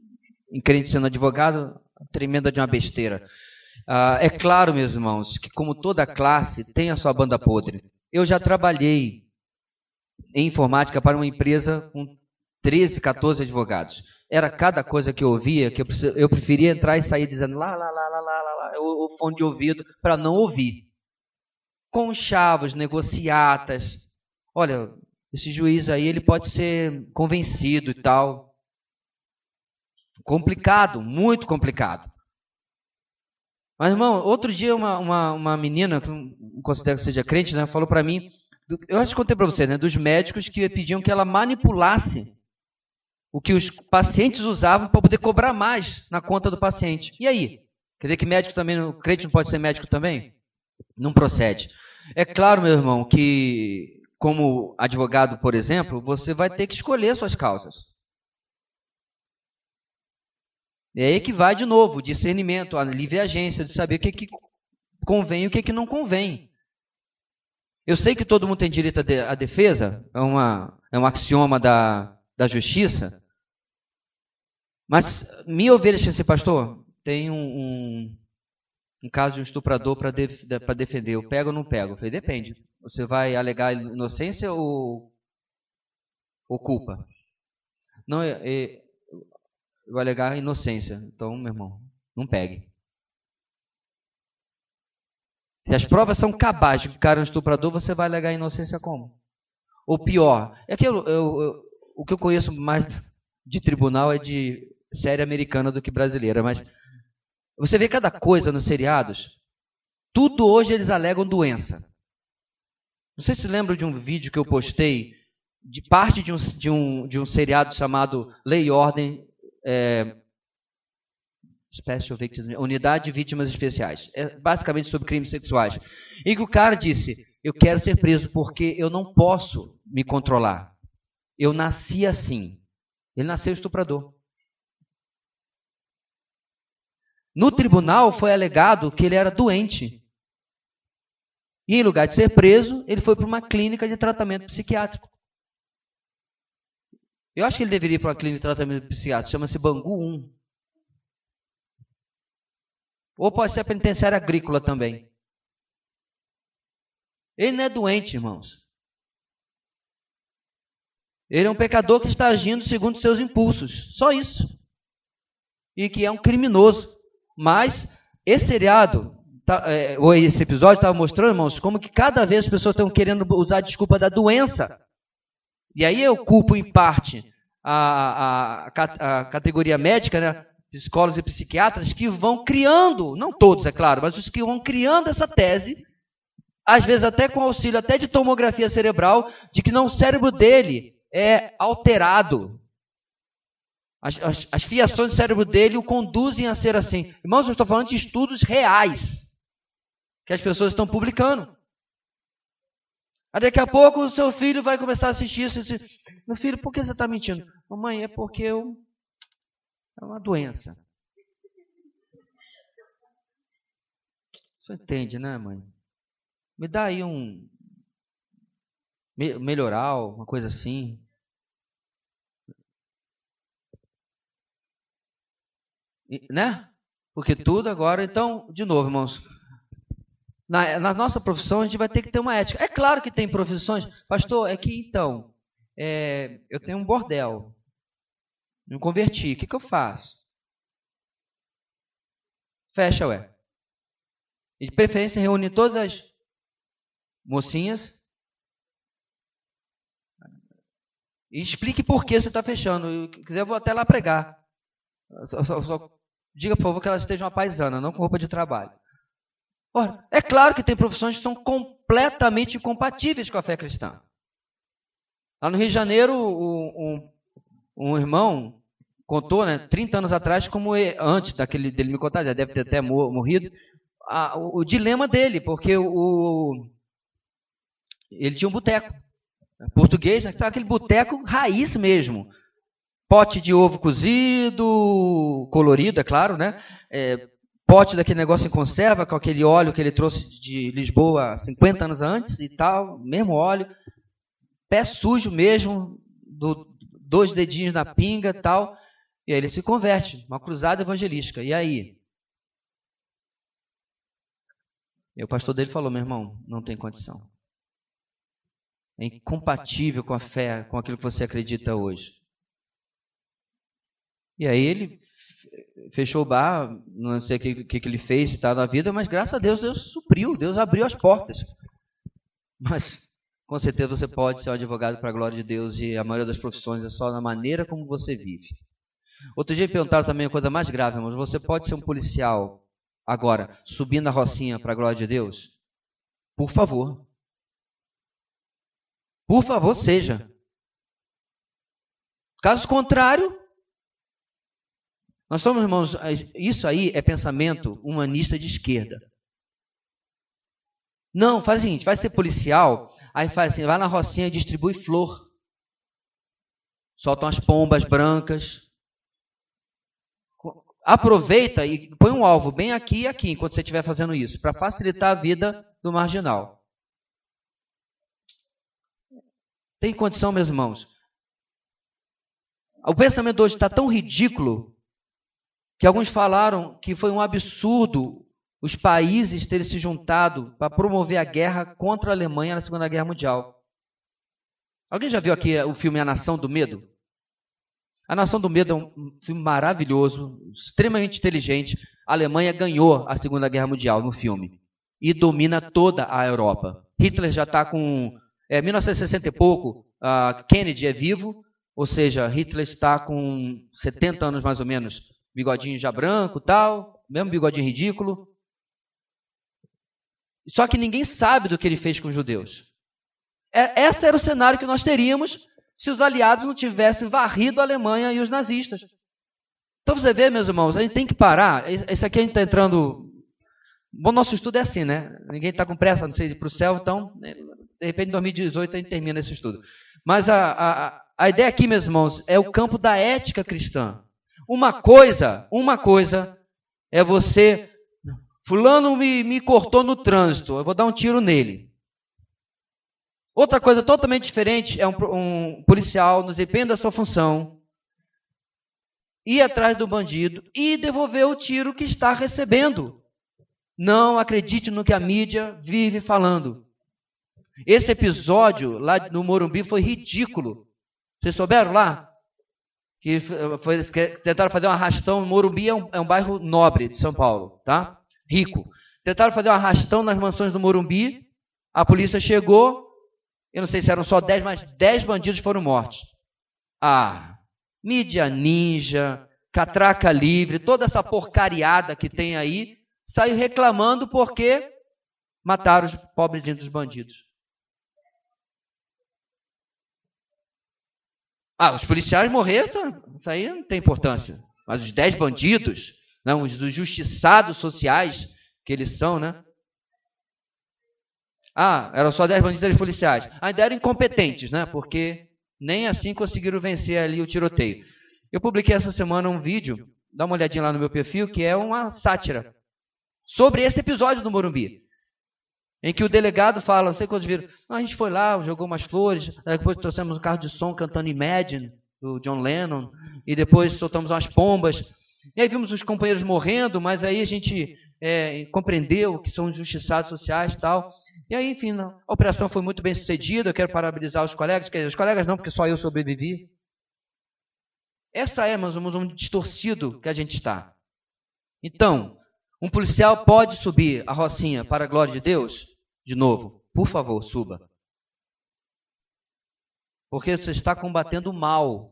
Speaker 1: crente sendo advogado, tremenda de uma besteira. É claro, meus irmãos, que como toda classe tem a sua banda podre. Eu já trabalhei em informática para uma empresa com 13, 14 advogados. Era cada coisa que eu ouvia que eu preferia entrar e sair dizendo lá, o fone de ouvido para não ouvir. Conchavos, negociatas. Olha, esse juiz aí ele pode ser convencido e tal. Complicado, muito complicado. Mas, irmão, outro dia uma menina, que não considero que seja crente, né, falou para mim, eu acho que contei para você, né, dos médicos que pediam que ela manipulasse o que os pacientes usavam para poder cobrar mais na conta do paciente. E aí? Quer dizer que médico também, crente não pode ser médico também? Não procede. É claro, meu irmão, que como advogado, por exemplo, você vai ter que escolher suas causas. E aí que vai de novo o discernimento, a livre agência, de saber o que convém e o que não convém. Eu sei que todo mundo tem direito à defesa, é um axioma da justiça, mas minha ovelha disse assim, pastor, tem um caso de um estuprador para defender, eu pego ou não pego? Eu falei, depende. Você vai alegar inocência ou culpa? Não, vai alegar inocência. Então, meu irmão, não pegue. Se as provas são cabais de que o cara é um estuprador, você vai alegar inocência como? Ou pior, é que o que eu conheço mais de tribunal é de série americana do que brasileira, mas você vê cada coisa nos seriados, tudo hoje eles alegam doença. Não sei se você lembra de um vídeo que eu postei, de parte de um seriado chamado Lei e Ordem, Special Victims, Unidade de Vítimas Especiais. É basicamente sobre crimes sexuais. E que o cara disse, eu quero ser preso porque eu não posso me controlar. Eu nasci assim. Ele nasceu estuprador. No tribunal foi alegado que ele era doente. E em lugar de ser preso, ele foi para uma clínica de tratamento psiquiátrico. Eu acho que ele deveria ir para uma clínica de tratamento psiquiátrico, chama-se Bangu 1. Ou pode ser a penitenciária agrícola também. Ele não é doente, irmãos. Ele é um pecador que está agindo segundo seus impulsos. Só isso. E que é um criminoso. Mas esse seriado, ou esse episódio estava mostrando, irmãos, como que cada vez as pessoas estão querendo usar a desculpa da doença. E aí eu culpo em parte a categoria médica, né? Psicólogos e psiquiatras que vão criando, não todos, é claro, mas os que vão criando essa tese, às vezes até com auxílio até de tomografia cerebral, de que não, o cérebro dele é alterado. As fiações do cérebro dele o conduzem a ser assim. Irmãos, eu estou falando de estudos reais que as pessoas estão publicando. Aí daqui a pouco o seu filho vai começar a assistir isso e dizer, meu filho, por que você está mentindo? Mamãe, é porque é uma doença. Você entende, né, mãe? Me dá aí um melhoral, uma coisa assim. Né? Porque tudo agora, então, de novo, irmãos, na nossa profissão a gente vai ter que ter uma ética. É claro que tem profissões, pastor, é que então, eu tenho um bordel, me converti, o que eu faço? Fecha, ué. E de preferência reúne todas as mocinhas e explique por que você está fechando. Se quiser, eu vou até lá pregar. Só diga, por favor, que elas estejam à paisana, não com roupa de trabalho. Ora, é claro que tem profissões que são completamente incompatíveis com a fé cristã. Lá no Rio de Janeiro, um irmão contou, né, 30 anos atrás, como antes dele me contar, já deve ter até morrido, o dilema dele, porque ele tinha um boteco português, né, aquele boteco raiz mesmo. Pote de ovo cozido, colorido, é claro, né? Pote daquele negócio em conserva, com aquele óleo que ele trouxe de Lisboa 50 anos antes e tal, mesmo óleo. Pé sujo mesmo, 2 dedinhos na pinga e tal. E aí ele se converte, uma cruzada evangelística. E aí? E o pastor dele falou, meu irmão, não tem condição. É incompatível com a fé, com aquilo que você acredita hoje. E aí ele fechou o bar, não sei o que ele fez e tal na vida, mas graças a Deus, Deus supriu, Deus abriu as portas. Mas com certeza você pode ser um advogado para a glória de Deus e a maioria das profissões é só na maneira como você vive. Outro dia perguntaram também uma coisa mais grave, irmãos, você pode ser um policial agora, subindo a rocinha para a glória de Deus? Por favor. Por favor, seja. Caso contrário, nós somos, irmãos, isso aí é pensamento humanista de esquerda. Não, faz o seguinte, vai ser policial, aí faz assim, vai na rocinha e distribui flor. Soltam as pombas brancas. Aproveita e põe um alvo bem aqui e aqui, enquanto você estiver fazendo isso, para facilitar a vida do marginal. Tem condição, meus irmãos? O pensamento hoje está tão ridículo que alguns falaram que foi um absurdo os países terem se juntado para promover a guerra contra a Alemanha na Segunda Guerra Mundial. Alguém já viu aqui o filme A Nação do Medo? A Nação do Medo é um filme maravilhoso, extremamente inteligente. A Alemanha ganhou a Segunda Guerra Mundial no filme e domina toda a Europa. Hitler já está com 1960 e pouco, Kennedy é vivo, ou seja, Hitler está com 70 anos mais ou menos, bigodinho já branco, tal, mesmo bigodinho ridículo. Só que ninguém sabe do que ele fez com os judeus. Esse era o cenário que nós teríamos se os aliados não tivessem varrido a Alemanha e os nazistas. Então você vê, meus irmãos, a gente tem que parar. Esse aqui a gente está entrando... Bom, nosso estudo é assim, né? Ninguém está com pressa, não sei, ir para o céu, então, de repente, em 2018 a gente termina esse estudo. Mas a ideia aqui, meus irmãos, é o campo da ética cristã. Uma coisa é você... Fulano me cortou no trânsito, eu vou dar um tiro nele. Outra coisa totalmente diferente é um policial, no desempenho da sua função, ir atrás do bandido e devolver o tiro que está recebendo. Não acredite no que a mídia vive falando. Esse episódio lá no Morumbi foi ridículo. Vocês souberam lá? Que tentaram fazer um arrastão. O Morumbi é um bairro nobre de São Paulo, tá? Rico. Tentaram fazer um arrastão nas mansões do Morumbi. A polícia chegou. Eu não sei se eram só 10, mas 10 bandidos foram mortos. Mídia ninja, catraca livre, toda essa porcariada que tem aí, saiu reclamando porque mataram os pobrezinhos dos bandidos. Os policiais morreram, isso aí não tem importância. Mas os 10 bandidos, não, os justiçados sociais que eles são, né? Eram só 10 bandidos e 10 policiais. Ainda eram incompetentes, né? Porque nem assim conseguiram vencer ali o tiroteio. Eu publiquei essa semana um vídeo, dá uma olhadinha lá no meu perfil, que é uma sátira sobre esse episódio do Morumbi. Em que o delegado fala, não sei quantos viram, a gente foi lá, jogou umas flores, depois trouxemos um carro de som cantando Imagine, do John Lennon, e depois soltamos umas pombas. E aí vimos os companheiros morrendo, mas aí a gente compreendeu que são injustiçados sociais e tal. E aí, enfim, a operação foi muito bem sucedida. Eu quero parabenizar os colegas. Os colegas não, porque só eu sobrevivi. Essa é, mais ou menos, um distorcido que a gente está. Então, um policial pode subir a Rocinha para a glória de Deus? De novo, por favor, suba. Porque você está combatendo o mal.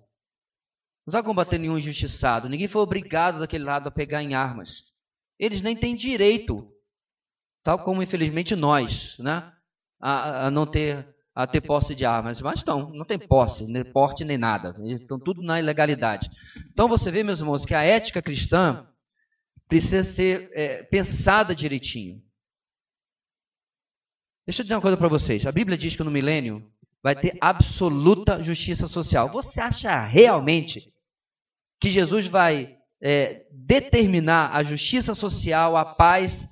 Speaker 1: Não está combatendo nenhum injustiçado. Ninguém foi obrigado daquele lado a pegar em armas. Eles nem têm direito, tal como infelizmente nós, né, a ter posse de armas. Mas não tem posse, nem porte, nem nada. Eles estão tudo na ilegalidade. Então você vê, meus irmãos, que a ética cristã precisa ser pensada direitinho. Deixa eu dizer uma coisa para vocês. A Bíblia diz que no milênio vai ter absoluta justiça social. Você acha realmente que Jesus vai determinar a justiça social, a paz,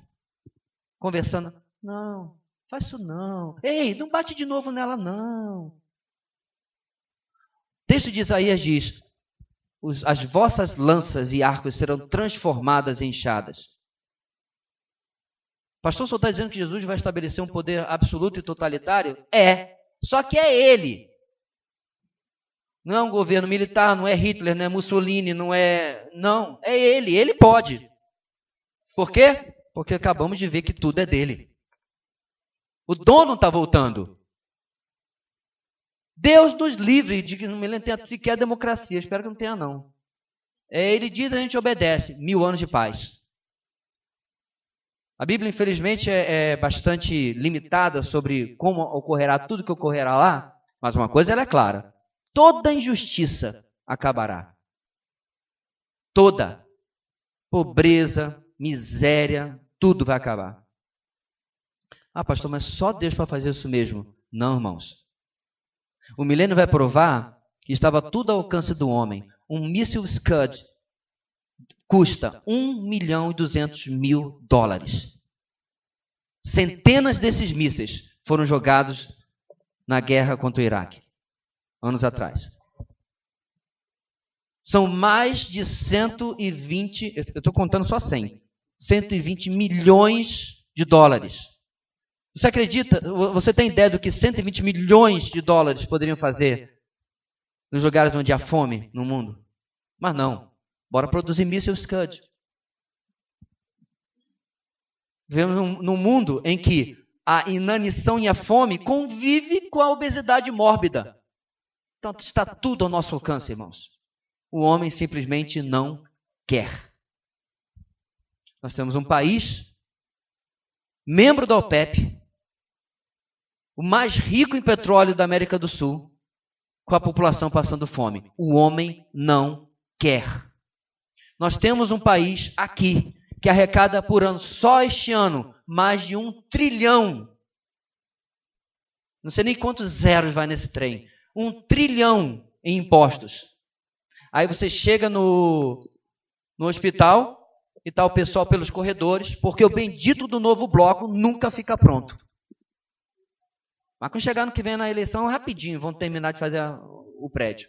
Speaker 1: conversando? Não, faz isso não. Ei, não bate de novo nela não. O texto de Isaías diz, as vossas lanças e arcos serão transformadas em enxadas. O pastor só está dizendo que Jesus vai estabelecer um poder absoluto e totalitário? Só que é ele. Não é um governo militar, não é Hitler, não é Mussolini, não, é ele. Ele pode. Por quê? Porque acabamos de ver que tudo é dele. O dono está voltando. Deus nos livre de que no milênio tenha sequer democracia. Espero que não tenha, não. Ele diz, a gente obedece. 1000 anos de paz. A Bíblia, infelizmente, é bastante limitada sobre como ocorrerá tudo que ocorrerá lá, mas uma coisa ela é clara. Toda injustiça acabará. Toda. Pobreza, miséria, tudo vai acabar. Pastor, mas só Deus para fazer isso mesmo. Não, irmãos. O milênio vai provar que estava tudo ao alcance do homem. Um míssil Scud custa $1.200.000. Centenas desses mísseis foram jogados na guerra contra o Iraque, anos atrás. São mais de 120, eu estou contando só 120 milhões de dólares. Você acredita, você tem ideia do que 120 milhões de dólares poderiam fazer nos lugares onde há fome no mundo? Mas não. Bora produzir míssil Scud. Vivemos num mundo em que a inanição e a fome convivem com a obesidade mórbida. Então está tudo ao nosso alcance, irmãos. O homem simplesmente não quer. Nós temos um país, membro da OPEP, o mais rico em petróleo da América do Sul, com a população passando fome. O homem não quer. Nós temos um país aqui que arrecada por ano, só este ano, mais de 1 trilhão. Não sei nem quantos zeros vai nesse trem. 1 trilhão em impostos. Aí você chega no hospital e está o pessoal pelos corredores, porque o bendito do novo bloco nunca fica pronto. Mas quando chegar no que vem na eleição, rapidinho, vão terminar de fazer o prédio.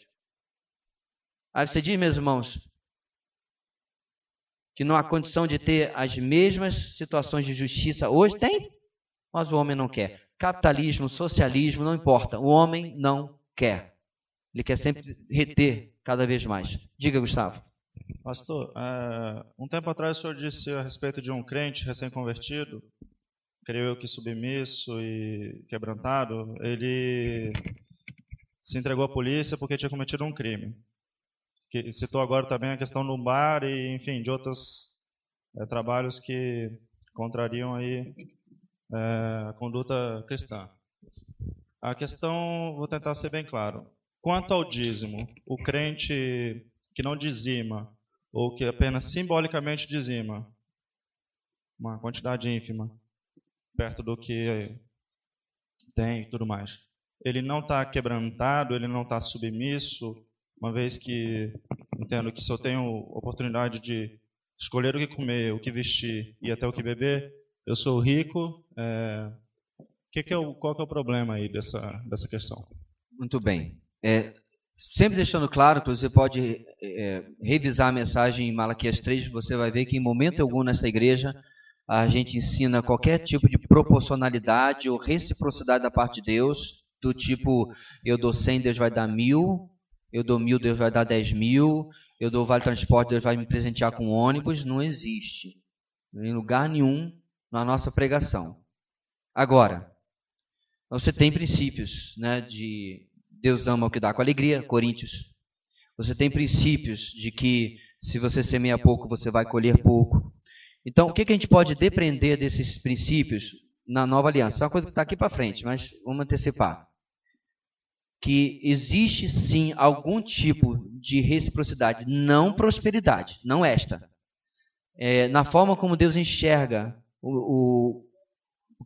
Speaker 1: Aí você diz, meus irmãos, que não há condição de ter as mesmas situações de justiça hoje? Tem, mas o homem não quer. Capitalismo, socialismo, não importa. O homem não quer. Ele quer sempre reter cada vez mais. Diga, Gustavo.
Speaker 2: Pastor, um tempo atrás o senhor disse a respeito de um crente recém-convertido, creio eu que submisso e quebrantado, ele se entregou à polícia porque tinha cometido um crime. Que citou agora também a questão do bar e, enfim, de outros trabalhos que contrariam aí a conduta cristã. A questão, vou tentar ser bem claro. Quanto ao dízimo, o crente que não dizima, ou que apenas simbolicamente dizima, uma quantidade ínfima, perto do que tem e tudo mais, ele não está quebrantado, ele não está submisso, uma vez que entendo que se eu tenho oportunidade de escolher o que comer, o que vestir e até o que beber, eu sou rico. Qual que é o problema aí dessa questão?
Speaker 1: Muito bem. Sempre deixando claro que você pode revisar a mensagem em Malaquias 3, você vai ver que em momento algum nessa igreja a gente ensina qualquer tipo de proporcionalidade ou reciprocidade da parte de Deus, do tipo, eu dou 100, Deus vai dar 1.000, eu dou 1.000, Deus vai dar 10.000, eu dou vale transporte, Deus vai me presentear com ônibus. Não existe em lugar nenhum na nossa pregação. Agora, você tem princípios, né, de Deus ama o que dá com alegria, Coríntios. Você tem princípios de que se você semeia pouco, você vai colher pouco. Então, o que a gente pode depreender desses princípios na nova aliança? É uma coisa que está aqui para frente, mas vamos antecipar. Que existe sim algum tipo de reciprocidade, não prosperidade, não esta. Na forma como Deus enxerga o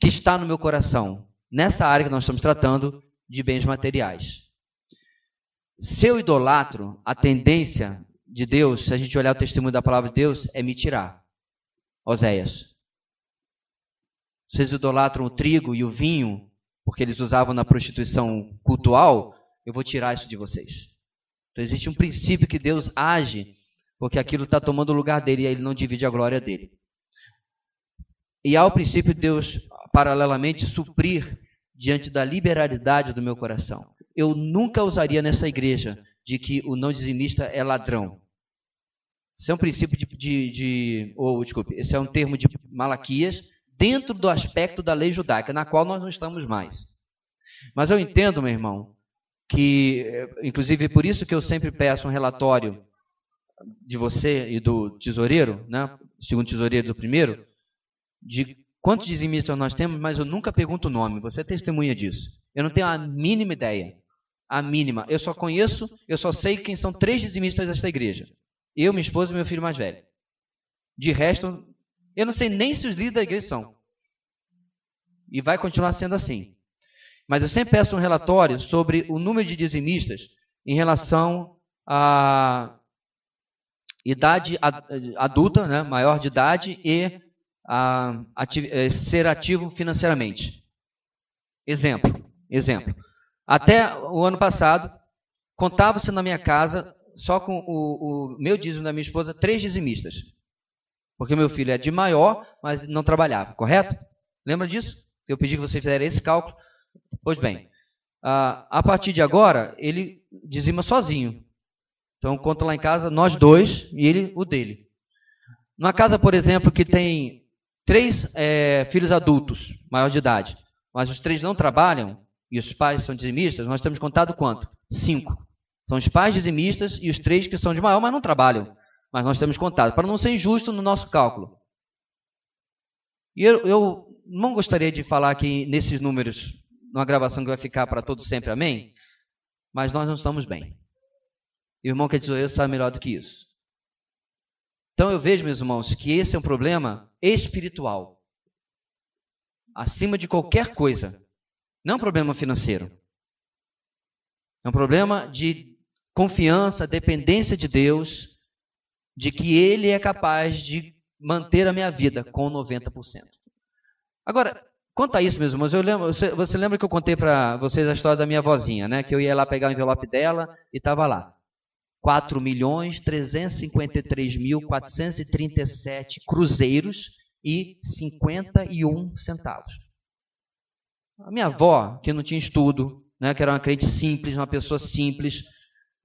Speaker 1: que está no meu coração, nessa área que nós estamos tratando de bens materiais. Se eu idolatro, a tendência de Deus, se a gente olhar o testemunho da palavra de Deus, é me tirar. Oséias. Vocês idolatram o trigo e o vinho, porque eles usavam na prostituição cultual, eu vou tirar isso de vocês. Então existe um princípio que Deus age, porque aquilo está tomando o lugar dele e ele não divide a glória dele. E há o princípio de Deus, paralelamente, suprir diante da liberalidade do meu coração. Eu nunca usaria nessa igreja de que o não dizimista é ladrão. Esse é um princípio esse é um termo de Malaquias, dentro do aspecto da lei judaica, na qual nós não estamos mais. Mas eu entendo, meu irmão, que, inclusive por isso que eu sempre peço um relatório de você e do tesoureiro, né, segundo tesoureiro do primeiro, de quantos dizimistas nós temos, mas eu nunca pergunto o nome, você é testemunha disso. Eu não tenho a mínima ideia, a mínima. Eu só sei quem são 3 dizimistas desta igreja. Eu, minha esposa e meu filho mais velho. De resto, eu não sei nem se os líderes da igreja são. E vai continuar sendo assim. Mas eu sempre peço um relatório sobre o número de dizimistas em relação à idade adulta, né, maior de idade, e ser ativo financeiramente. Exemplo. Até o ano passado, contava-se na minha casa, só com o meu dízimo da minha esposa, 3 dizimistas. Porque meu filho é de maior, mas não trabalhava, correto? Lembra disso? Eu pedi que vocês fizessem esse cálculo. Pois bem, a partir de agora, ele dizima sozinho. Então, eu conto lá em casa, nós dois e ele, o dele. Numa casa, por exemplo, que tem 3 filhos adultos, maior de idade, mas os 3 não trabalham e os pais são dizimistas, nós temos contado quanto? 5. São os pais dizimistas e os 3 que são de maior, mas não trabalham. Mas nós temos contado, para não ser injusto no nosso cálculo. E eu não gostaria de falar aqui nesses números, numa gravação que vai ficar para todo sempre, amém? Mas nós não estamos bem. E o irmão que diz, eu sabe melhor do que isso. Então eu vejo, meus irmãos, que esse é um problema espiritual. Acima de qualquer coisa. Não é um problema financeiro. É um problema de confiança, dependência de Deus, de que Ele é capaz de manter a minha vida com 90%. Agora, quanto a isso, meus irmãos, você lembra que eu contei para vocês a história da minha vozinha, né? Que eu ia lá pegar o envelope dela e estava lá. 4.353.437 cruzeiros e 51 centavos. A minha avó, que não tinha estudo, né, que era uma crente simples, uma pessoa simples,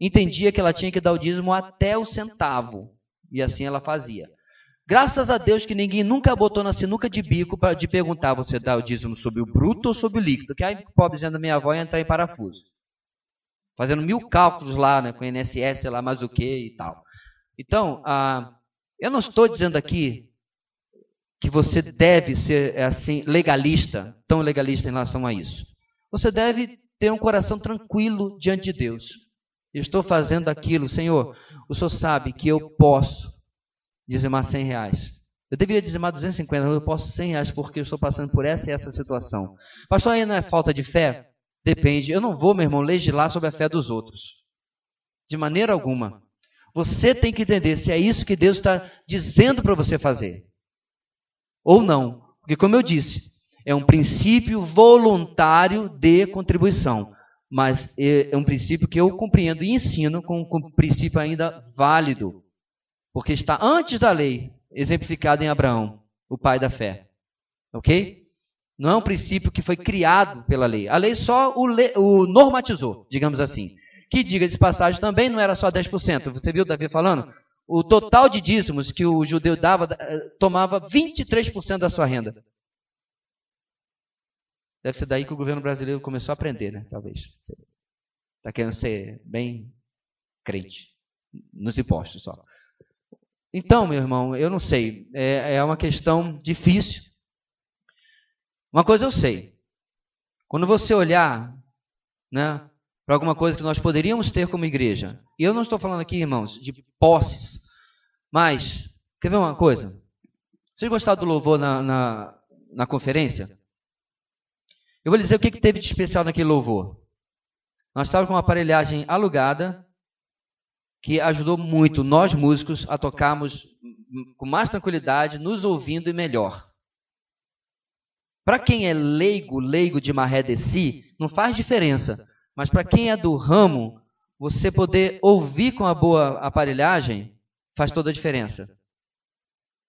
Speaker 1: entendia que ela tinha que dar o dízimo até o centavo. E assim ela fazia. Graças a Deus que ninguém nunca botou na sinuca de bico para de perguntar, você dá o dízimo sobre o bruto ou sobre o líquido? Que aí, pobrezinha da minha avó ia entrar em parafuso. Fazendo 1000 cálculos lá, né, com o INSS, sei lá mais o que e tal. Então, eu não estou dizendo aqui que você deve ser assim legalista, tão legalista em relação a isso. Você deve ter um coração tranquilo diante de Deus. Eu estou fazendo aquilo, Senhor, o Senhor sabe que eu posso dizimar R$100. Eu deveria dizimar 250, eu posso R$100 porque eu estou passando por essa e essa situação. Pastor, aí não é falta de fé? Depende. Eu não vou, meu irmão, legislar sobre a fé dos outros. De maneira alguma. Você tem que entender se é isso que Deus está dizendo para você fazer. Ou não. Porque, como eu disse, é um princípio voluntário de contribuição. Mas é um princípio que eu compreendo e ensino como um princípio ainda válido. Porque está antes da lei, exemplificado em Abraão, o pai da fé. Ok? Não é um princípio que foi criado pela lei. A lei só o normatizou, digamos assim. Que, diga de passagem, também não era só 10%. Você viu Davi falando? O total de dízimos que o judeu dava, tomava 23% da sua renda. Deve ser daí que o governo brasileiro começou a aprender, né? Talvez. Está querendo ser bem crente. Nos impostos só. Então, meu irmão, eu não sei. É uma questão difícil. Uma coisa eu sei. Quando você olhar, né, para alguma coisa que nós poderíamos ter como igreja, e eu não estou falando aqui, irmãos, de posses, mas, quer ver uma coisa? Vocês gostaram do louvor na conferência? Eu vou dizer o que teve de especial naquele louvor. Nós estávamos com uma aparelhagem alugada, que ajudou muito nós músicos a tocarmos com mais tranquilidade, nos ouvindo e melhor. Para quem é leigo de maré de si, não faz diferença. Mas para quem é do ramo, você poder ouvir com a boa aparelhagem faz toda a diferença.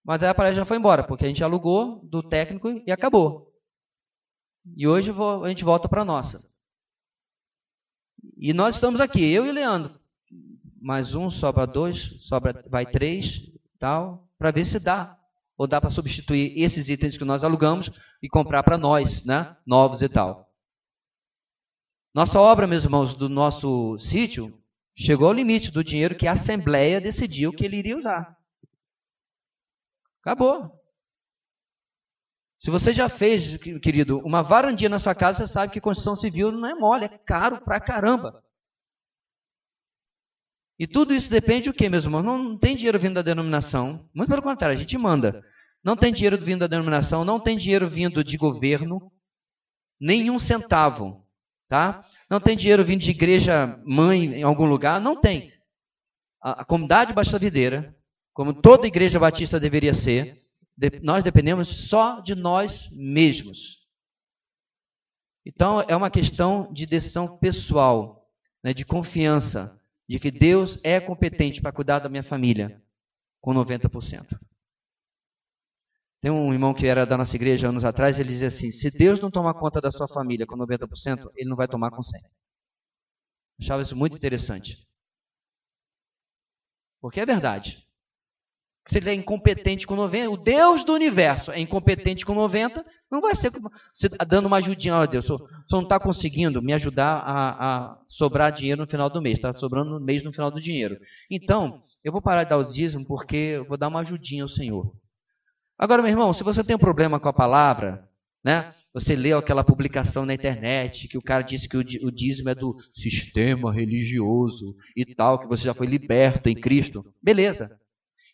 Speaker 1: Mas a aparelhagem já foi embora, porque a gente alugou do técnico e acabou. E hoje a gente volta para a nossa. E nós estamos aqui, eu e o Leandro. Mais um, sobra 2, vai 3, tal, para ver se dá. Ou dá para substituir esses itens que nós alugamos e comprar para nós, né? Novos e tal. Nossa obra, meus irmãos, do nosso sítio, chegou ao limite do dinheiro que a Assembleia decidiu que ele iria usar. Acabou. Se você já fez, querido, uma varandinha na sua casa, você sabe que construção civil não é mole, é caro pra caramba. E tudo isso depende do quê, meus irmãos? Não tem dinheiro vindo da denominação. Muito pelo contrário, a gente manda. Não tem dinheiro vindo da denominação, não tem dinheiro vindo de governo, nenhum centavo. Tá? Não tem dinheiro vindo de igreja mãe em algum lugar, não tem. A comunidade Batista Videira, como toda igreja batista deveria ser, nós dependemos só de nós mesmos. Então é uma questão de decisão pessoal, né, de confiança, de que Deus é competente para cuidar da minha família com 90%. Tem um irmão que era da nossa igreja anos atrás, ele dizia assim, se Deus não tomar conta da sua família com 90%, ele não vai tomar com 100%. Achava isso muito interessante. Porque é verdade. Se ele é incompetente com 90, o Deus do universo é incompetente com 90, não vai ser dando uma ajudinha. Olha, Deus, você não está conseguindo me ajudar a sobrar dinheiro no final do mês. Está sobrando no mês no final do dinheiro. Então, eu vou parar de dar o dízimo porque eu vou dar uma ajudinha ao Senhor. Agora, meu irmão, se você tem um problema com a palavra, né? Você leu aquela publicação na internet que o cara disse que o dízimo é do sistema religioso e tal, que você já foi liberto em Cristo. Beleza.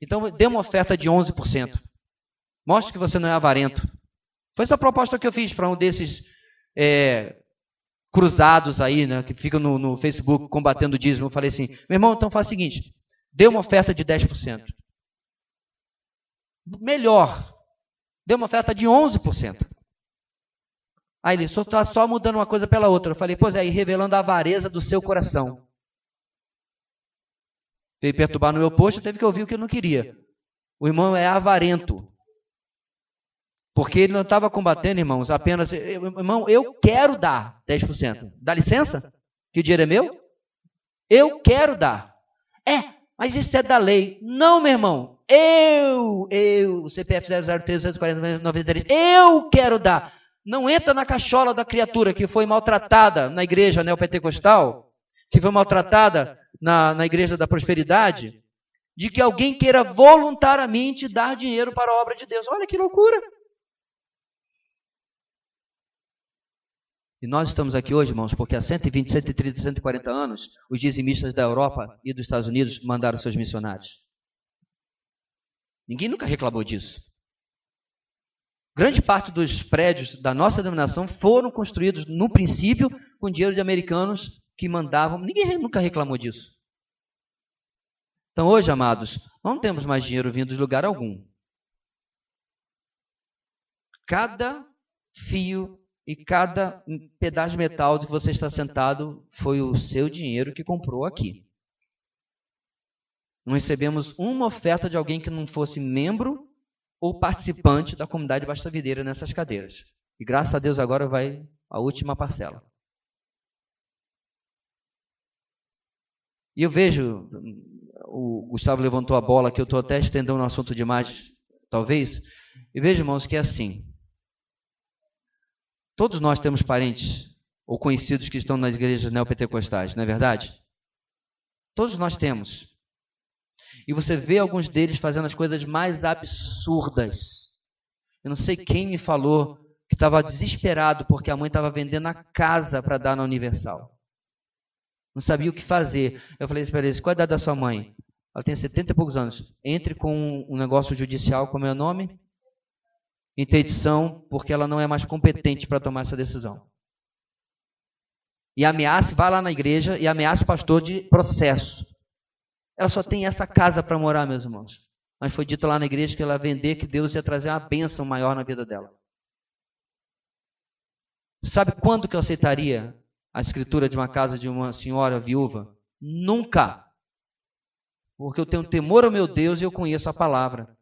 Speaker 1: Então, dê uma oferta de 11%. Mostre que você não é avarento. Foi essa a proposta que eu fiz para um desses cruzados aí, né, que ficam no Facebook combatendo o dízimo. Eu falei assim, meu irmão, então faz o seguinte, dê uma oferta de 10%. Melhor, dê uma oferta de 11%. Aí ele está só mudando uma coisa pela outra. Eu falei, pois é, e revelando a avareza do seu coração. Veio perturbar no meu posto, teve que ouvir o que eu não queria. O irmão é avarento. Porque ele não estava combatendo, irmãos, apenas... Irmão, eu quero dar 10%. Dá licença? Que o dinheiro é meu? Eu quero dar. Mas isso é da lei. Não, meu irmão. O CPF 003-240-93, eu quero dar. Não entra na cachola da criatura que foi maltratada na igreja neopentecostal, que foi maltratada na igreja da prosperidade, de que alguém queira voluntariamente dar dinheiro para a obra de Deus. Olha que loucura! E nós estamos aqui hoje, irmãos, porque há 120, 130, 140 anos, os dizimistas da Europa e dos Estados Unidos mandaram seus missionários. Ninguém nunca reclamou disso. Grande parte dos prédios da nossa denominação foram construídos, no princípio, com dinheiro de americanos que mandavam. Ninguém nunca reclamou disso. Então, hoje, amados, não temos mais dinheiro vindo de lugar algum. Cada fio e cada pedaço de metal de que você está sentado foi o seu dinheiro que comprou aqui. Não recebemos uma oferta de alguém que não fosse membro ou participante da comunidade Basta Videira nessas cadeiras. E graças a Deus agora vai a última parcela. E eu vejo, o Gustavo levantou a bola, que eu estou até estendendo no assunto demais, talvez. E vejo, irmãos, que é assim. Todos nós temos parentes ou conhecidos que estão nas igrejas neopentecostais, não é verdade? Todos nós temos. E você vê alguns deles fazendo as coisas mais absurdas. Eu não sei quem me falou que estava desesperado porque a mãe estava vendendo a casa para dar na Universal. Não sabia o que fazer. Eu falei para eles, qual é a idade da sua mãe? Ela tem 70 e poucos anos. Entre com um negócio judicial, como é o nome? Interdição, porque ela não é mais competente para tomar essa decisão. E ameace, vai lá na igreja e ameace o pastor de processo. Ela só tem essa casa para morar, meus irmãos. Mas foi dito lá na igreja que ela ia vender, que Deus ia trazer uma bênção maior na vida dela. Sabe quando que eu aceitaria a escritura de uma casa de uma senhora viúva? Nunca. Porque eu tenho temor ao meu Deus e eu conheço a palavra.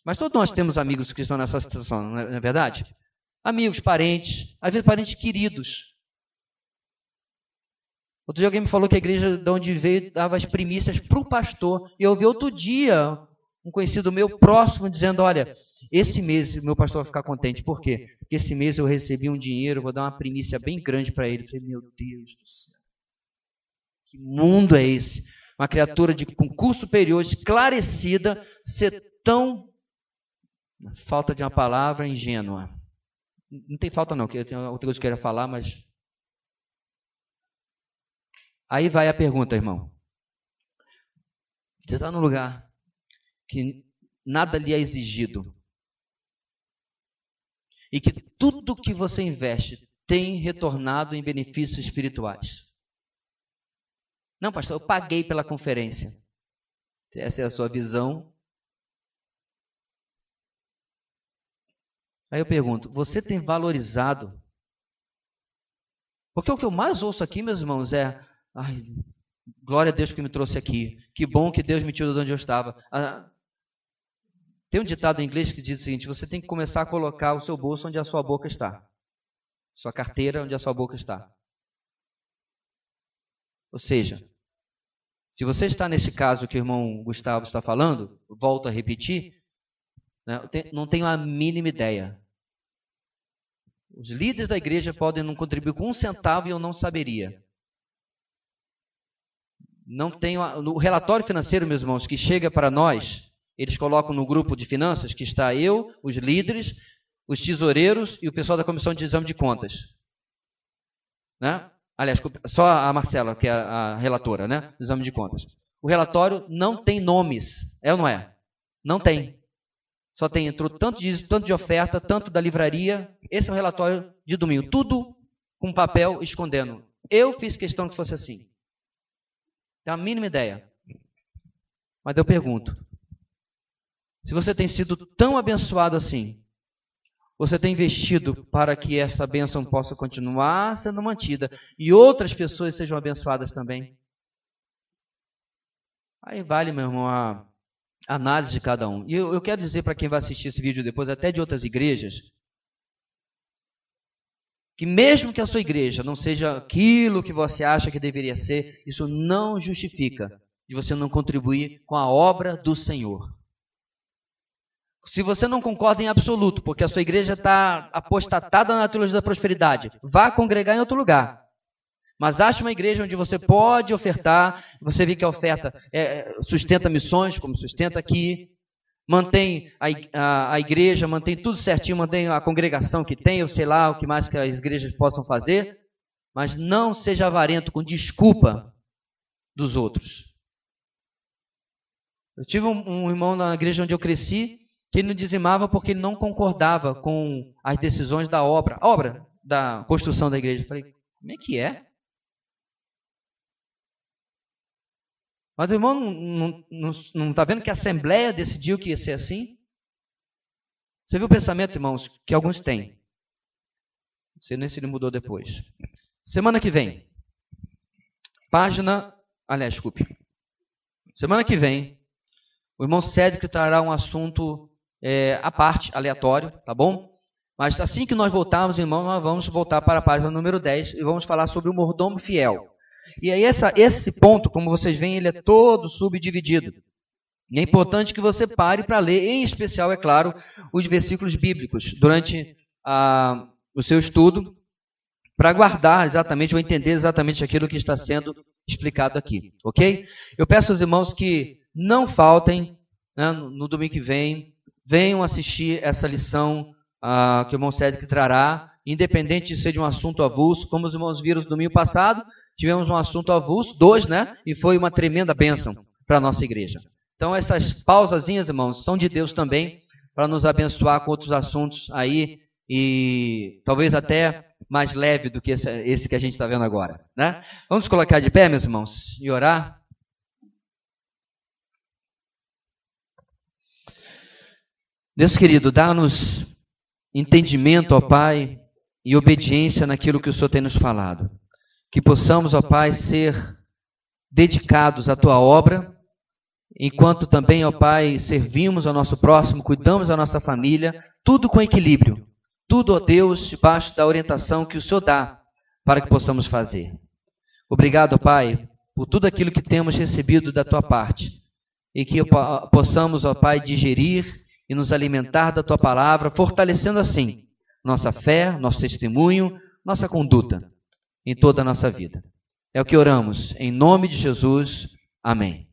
Speaker 1: Mas todos nós temos amigos que estão nessa situação, não é verdade? Amigos, parentes, às vezes parentes queridos. Outro dia alguém me falou que a igreja de onde veio dava as primícias para o pastor. E eu ouvi outro dia um conhecido meu próximo dizendo, olha, esse mês meu pastor vai ficar contente. Por quê? Porque esse mês eu recebi um dinheiro, vou dar uma primícia bem grande para ele. Eu falei, meu Deus do céu. Que mundo é esse? Uma criatura de concurso superior, esclarecida, ser tão, falta de uma palavra, ingênua. Não tem falta não, que eu tenho outra coisa que eu queria falar, mas... Aí vai a pergunta, irmão. Você está num lugar que nada lhe é exigido. E que tudo que você investe tem retornado em benefícios espirituais. Não, pastor, eu paguei pela conferência. Se essa é a sua visão. Aí eu pergunto, você tem valorizado? Porque o que eu mais ouço aqui, meus irmãos, é... Ai, glória a Deus que me trouxe aqui. Que bom que Deus me tirou de onde eu estava. Tem um ditado em inglês que diz o seguinte, você tem que começar a colocar o seu bolso onde a sua boca está. Sua carteira onde a sua boca está. Ou seja, Se você está nesse caso que o irmão Gustavo está falando, volto a repetir, né, não tenho a mínima ideia. Os líderes da igreja podem não contribuir com 1 centavo e eu não saberia. Não tenho no relatório financeiro, meus irmãos, que chega para nós, eles colocam no grupo de finanças que está eu, os líderes, os tesoureiros e o pessoal da comissão de exame de contas. Né? Aliás, só a Marcela, que é a relatora, né? Do exame de contas. O relatório não tem nomes, é ou não é? Não tem. Só entrou tanto de oferta, tanto da livraria. Esse é o relatório de domingo. Tudo com papel escondendo. Eu fiz questão que fosse assim. Tem a mínima ideia. Mas eu pergunto, se você tem sido tão abençoado assim, você tem investido para que essa bênção possa continuar sendo mantida e outras pessoas sejam abençoadas também? Aí vale, meu irmão, a análise de cada um. E eu quero dizer para quem vai assistir esse vídeo depois, até de outras igrejas, que mesmo que a sua igreja não seja aquilo que você acha que deveria ser, isso não justifica de você não contribuir com a obra do Senhor. Se você não concorda em absoluto, porque a sua igreja está apostatada na teologia da prosperidade, vá congregar em outro lugar. Mas ache uma igreja onde você pode ofertar, você vê que a oferta sustenta missões, como sustenta aqui, mantém a igreja, mantém tudo certinho, mantém a congregação que tem, eu sei lá o que mais que as igrejas possam fazer, mas não seja avarento com desculpa dos outros. Eu tive um irmão na igreja onde eu cresci, que ele não dizimava porque ele não concordava com as decisões da obra da construção da igreja. Eu falei, como é que é? Mas o irmão não está vendo que a Assembleia decidiu que ia ser assim? Você viu o pensamento, irmãos, que alguns têm. Não sei nem se ele mudou depois. Semana que vem, semana que vem, o irmão Cédric trará um assunto à parte, aleatório, tá bom? Mas assim que nós voltarmos, irmão, nós vamos voltar para a página número 10 e vamos falar sobre o mordomo fiel. E aí esse ponto, como vocês veem, ele é todo subdividido. E é importante que você pare para ler, em especial, é claro, os versículos bíblicos durante o seu estudo, para guardar exatamente ou entender exatamente aquilo que está sendo explicado aqui, ok? Eu peço aos irmãos que não faltem, né, no domingo que vem, venham assistir essa lição que o irmão Cédric trará, independente de ser de um assunto avulso, como os irmãos viram no domingo passado, tivemos um assunto avulso, 2, né? E foi uma tremenda bênção para a nossa igreja. Então essas pausazinhas, irmãos, são de Deus também, para nos abençoar com outros assuntos aí, e talvez até mais leve do que esse que a gente está vendo agora, né? Vamos colocar de pé, meus irmãos, e orar. Deus querido, dá-nos entendimento, ó Pai, e obediência naquilo que o Senhor tem nos falado. Que possamos, ó Pai, ser dedicados à Tua obra, enquanto também, ó Pai, servimos ao nosso próximo, cuidamos da nossa família, tudo com equilíbrio. Tudo, ó Deus, debaixo da orientação que o Senhor dá para que possamos fazer. Obrigado, ó Pai, por tudo aquilo que temos recebido da Tua parte. E que possamos, ó Pai, digerir e nos alimentar da Tua palavra, fortalecendo assim nossa fé, nosso testemunho, nossa conduta em toda a nossa vida. É o que oramos, em nome de Jesus. Amém.